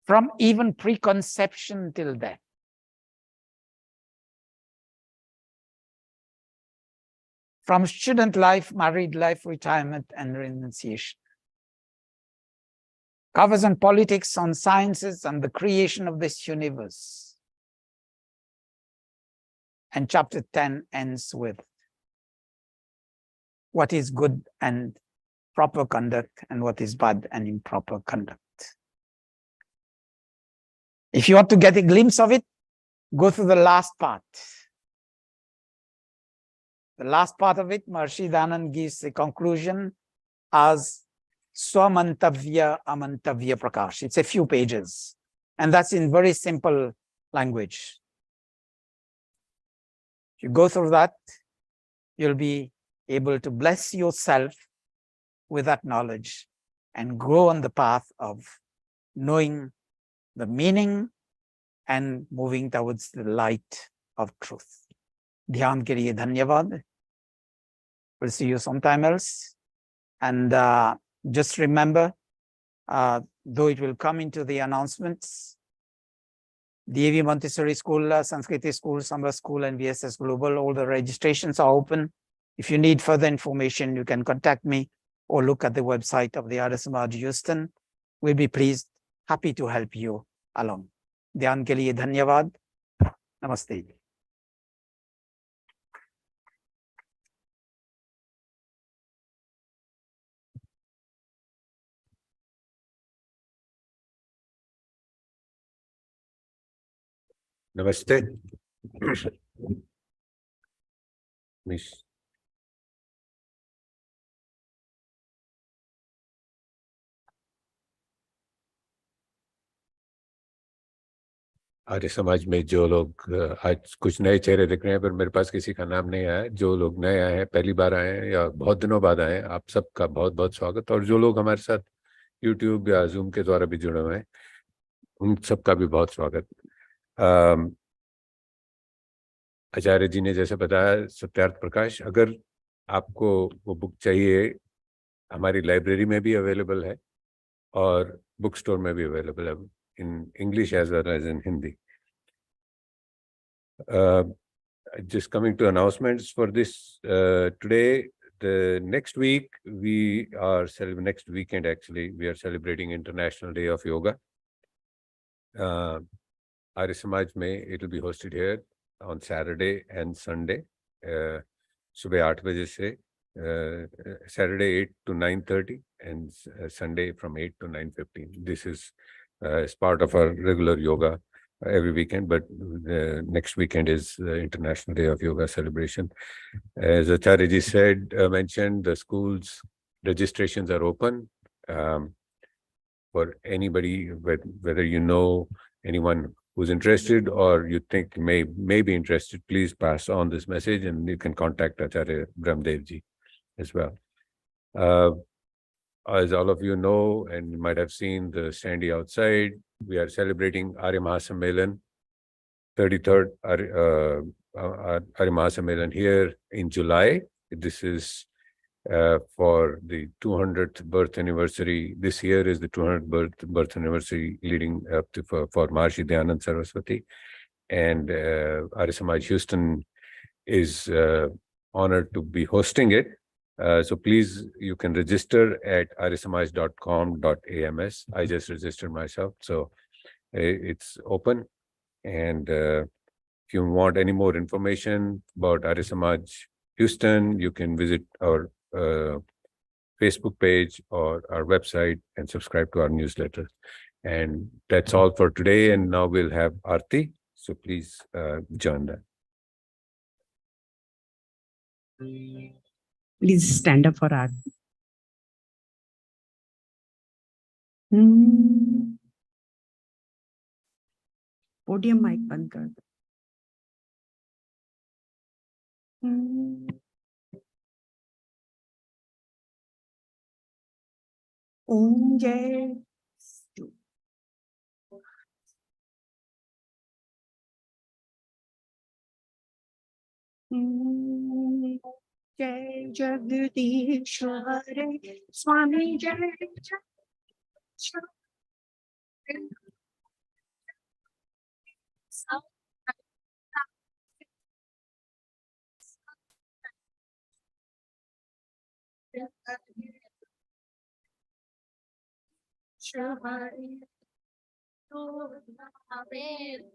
From even preconception till death. From student life, married life, retirement, and renunciation. Covers on politics, on sciences, on the creation of this universe. And chapter 10 ends with what is good and proper conduct and what is bad and improper conduct. If you want to get a glimpse of it, go to the last part. The last part of it, Maharishi Dayananda gives a conclusion as Swamantavya Amantavya Prakash. It's a few pages, and that's in very simple language. If you go through that, you'll be able to bless yourself with that knowledge and grow on the path of knowing the meaning and moving towards the light of truth. Dhyan ke liye dhanyavad. We'll see you sometime else. And just remember, though it will come into the announcements, DAV Montessori School, Sanskriti School, Summer School, and VSS Global, all the registrations are open. If you need further information, you can contact me or look at the website of the Arya Samaj Houston. We'll be pleased, happy to help you along. Dhyan ke liye dhanyavad. Namaste. Namaste. Miss. Arya Samaj में जो लोग आज कुछ नए चेहरे दिख रहे हैं, पर मेरे पास किसी का नाम नहीं आया। जो लोग नए आए हैं, पहली बार आए हैं या बहुत दिनों बाद आए हैं, आप सबका बहुत बहुत स्वागत। और जो लोग हमारे साथ YouTube या Zoom के द्वारा भी जुड़े हुए हैं, उन सबका भी बहुत स्वागत। आचार्य जी ने जैसे बताया, सत्यार्थ प्रकाश, अगर आपको वो बुक चाहिए, हमारी लाइब्रेरी में भी अवेलेबल है और बुक स्टोर में भी अवेलेबल है, in English as well as in Hindi. Just coming to announcements for this today, the next week next weekend actually, we are celebrating International Day of Yoga. Arya Samaj mein, it will be hosted here on Saturday and Sunday, सुबह 8 बजे से Saturday 8 to 9:30 and Sunday from 8 to 9:15. This is as part of our regular yoga every weekend, but next weekend is the International Day of Yoga celebration. As Acharya ji said, mentioned, the school's registrations are open for anybody, whether you know anyone who's interested or you think may be interested. Please pass on this message and you can contact Acharya Brahmdev ji as well. As all of you know, and you might have seen the standee outside, we are celebrating Arya Mahasammelan, 33rd Arya Mahasammelan here in July. This is for the 200th birth anniversary. This year is the 200th birth anniversary leading up to for Maharishi Dayananda Saraswati. And Arya Samaj Houston is honored to be hosting it. So please, you can register at aryasamaj.com.ams. I just registered myself, so it's open. And if you want any more information about Arya Samaj Houston, you can visit our Facebook page or our website and subscribe to our newsletter. And that's all for today. And now we'll have Aarti. So please join that. Please stand up for Aarti. Podium mic बंद कर दो. ओम जय जय जगदीश हरे स्वामी जय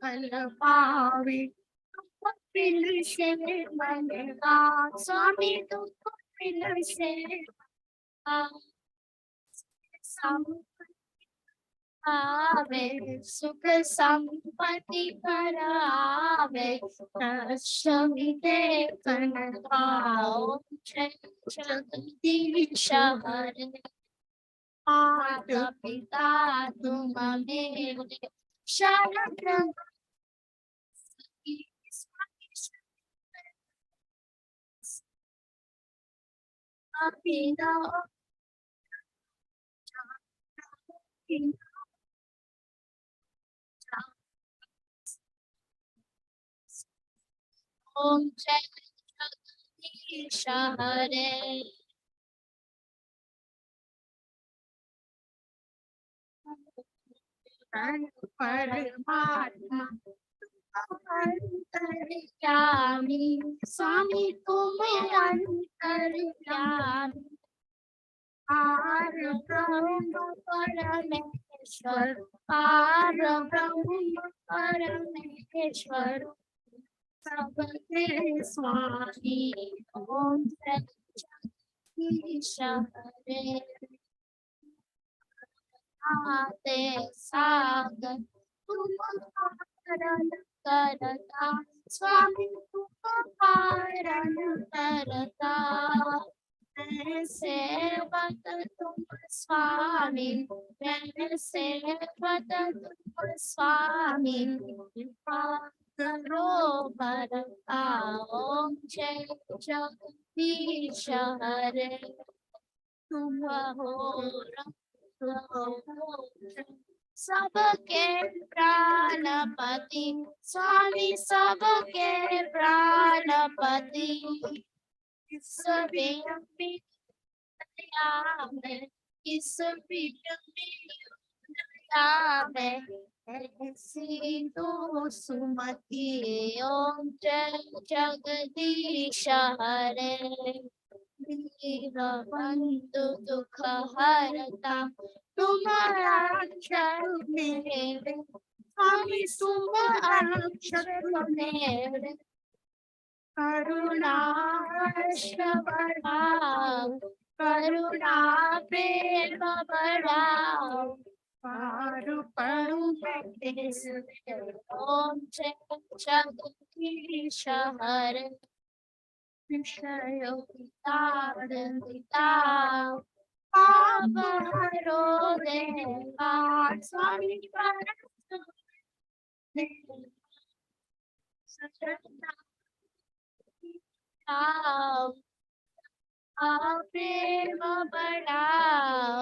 फल पावे पिल से मनेगा स्वामी तुमको पिल से आवे सुख संपत्ति करावे दशमी देखन आओ जगदीश हरे माता पिता तुम मेरे शरण ओम जय जगदीश हरे परमात्मा अंतर्यामी स्वामी तुम अंतर्यामी पार ब्रह्म परमेश्वर पार ब्रह्म परमेश्वर सबके स्वामी ओम जगदीश हरे आते सागर तुम पारण करता स्वामी तुम पारण करता मैं सेवक तुम स्वामी मैं सेवक तुम स्वामी कृपा करो बरता ओम जय जगदीश हरे तुम हो सबके प्राणपति स्वामी सबके प्राणपति इस में इस में ऐसी तो सुमति ओम जय जगदीश हरे बंधु दुख हरता तुम्हारा अक्षर मेरे स्वामी तुम अक्षर मेरे करुणा बढ़ाओ करुणा प्रेम बढ़ाओ पारु पढ़ू ओम जय जगदीश हरे विषयों पिता पाप हरो देवा स्वामी प्रेम बढ़ाओ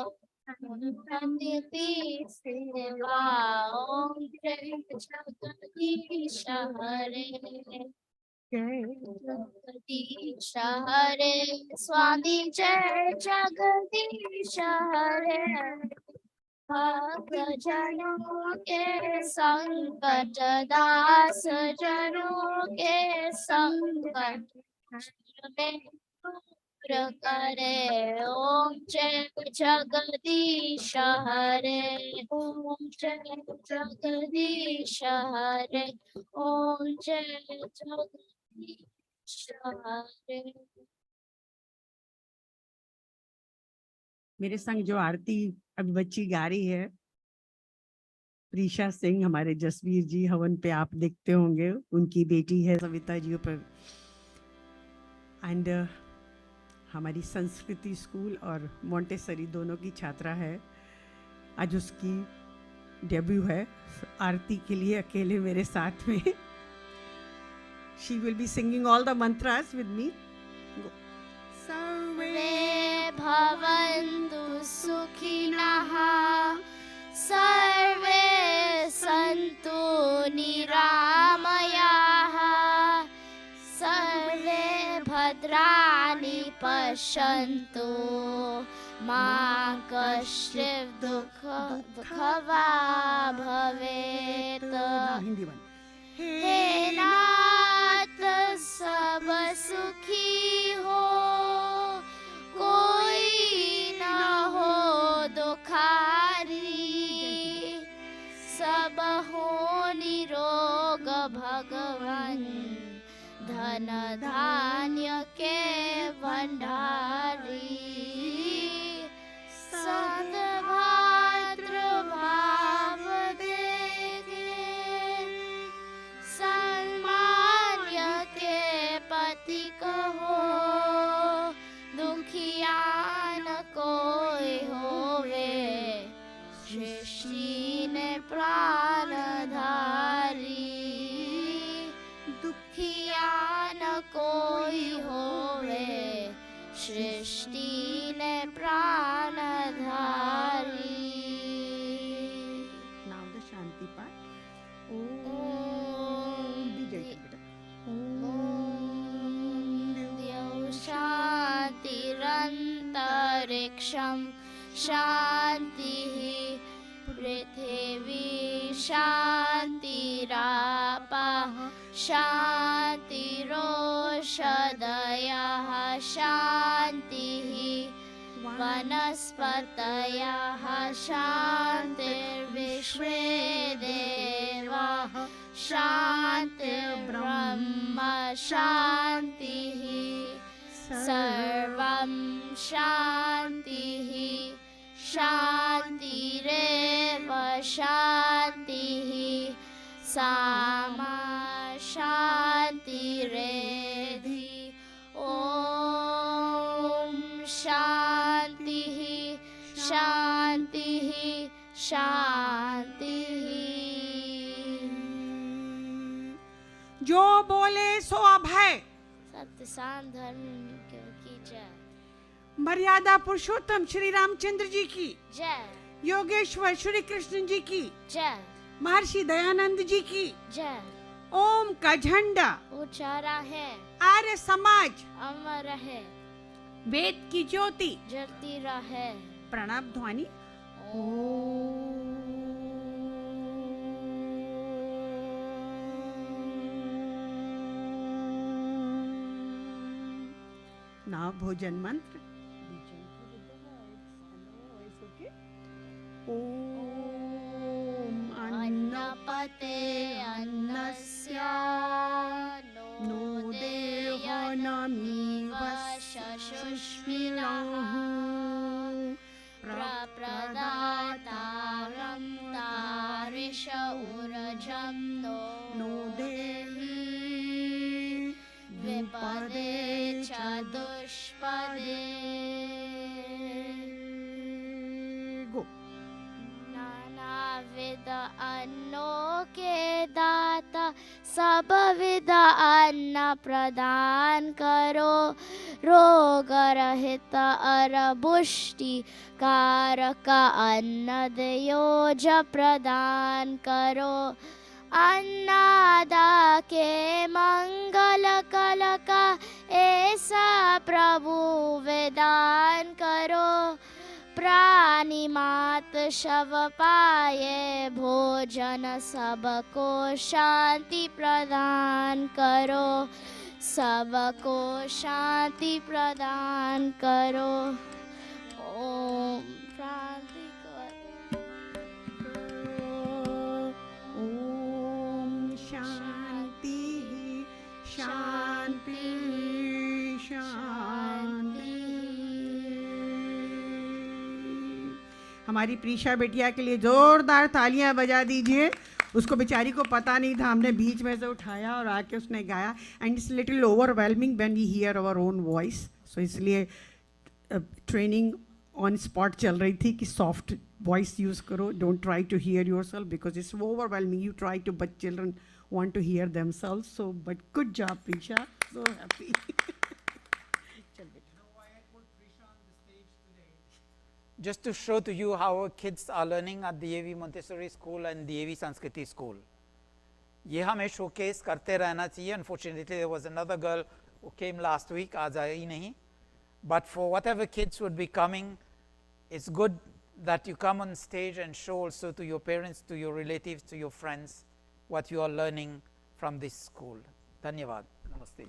सेवा ओम जय जगदीश हरे जगदीश हरे स्वामी जय जगदीश हरे भक्त जनों के संकट दास जनों के संकट में करे ओम जय जगदीश हरे ओम जय जगदीश हरे ओम जय जगदीश हरे। मेरे संग जो आरती अभी बच्ची गा रही है, प्रीशा सिंह, हमारे जसवीर जी हवन पे आप देखते होंगे, उनकी बेटी है सविता जी पर। एंड हमारी संस्कृति स्कूल और मोंटेसरी दोनों की छात्रा है। आज उसकी डेब्यू है आरती के लिए अकेले मेरे साथ में। She will be singing all the mantras with me. सर्वे भवन्तु सुखिनः सर्वे सन्तु निरामयाः सर्वे भद्राणि पश्यन्तु मा कश्चित् दुःखवा भवेत्। हिंदी बन। हे नाथ सब सुखी हो कोई न हो दुखारी सब हो निरोग भगवान धन धान्य के भंडारी सद्भातृ भाव देखे सम्मान्य के पति कहो दुखिया न कोई होवे सृष्टि ने प्राण धारी दुखिया न कोई होवे सृष्टि ने प्राण धारी। नाउ द शांति पाठ। शांतिरंतरिक्षं शांतिः पृथिवी शांतिरापः शांतिरोषधयः शांतिः वनस्पतयः शांतिर्विश्वे देवाः शांतिर्ब्रह्म शांतिः सर्वं शांतिः शांतिरेव शांतिः सामा शांतिरेधि ॐ शांतिः शांतिः शांतिः। जो बोले सो अभय। सत्य शांत धर्म की जय। मर्यादा पुरुषोत्तम श्री रामचंद्र जी की जय। योगेश्वर श्री कृष्ण जी की जय। महर्षि दयानंद जी की जय। ओम का झंडा ऊंचा रहे आर्य समाज अमर रहे वेद की ज्योति जलती रहे। प्रणव ध्वनि। ना भोजन मंत्र। ओम अन्नपते अन्नस्य नो देह नमीव शशुष्मिलः प्रप्रदातारं तारिष ऊर्जं नो देहि विपदे च दुष्पदे। नानाविध अन्नों के दाता सब विध अन्न प्रदान करो रोग रहित और पुष्टि कारक अन्न दयोज प्रदान करो अन्नदा के मंगल कल का ऐसा प्रभु वेदान करो प्राणी मात शव पाए भोजन सबको शांति प्रदान करो सबको शांति प्रदान करो। ओम शांति ओम शांति शांति शांति। हमारी प्रीशा बेटिया के लिए जोरदार तालियां बजा दीजिए। उसको बेचारी को पता नहीं था, हमने बीच में से उठाया और आके उसने गाया। And it's little overwhelming when we hear our own voice, so इसलिए ट्रेनिंग ऑन स्पॉट चल रही थी कि सॉफ्ट वॉइस यूज़ करो, don't try to hear yourself because it's overwhelming, you try to, but children want to hear themselves. So but good job Prisha, so happy. Just to show to you how our kids are learning at the AV Montessori school and the AV Sanskriti school. ये हमें showcase करते रहना चाहिए. Unfortunately there was another girl who came last week, आज आई नहीं. But for whatever kids would be coming, it's good that you come on stage and show also to your parents, to your relatives, to your friends what you are learning from this school. धन्यवाद. Namaste.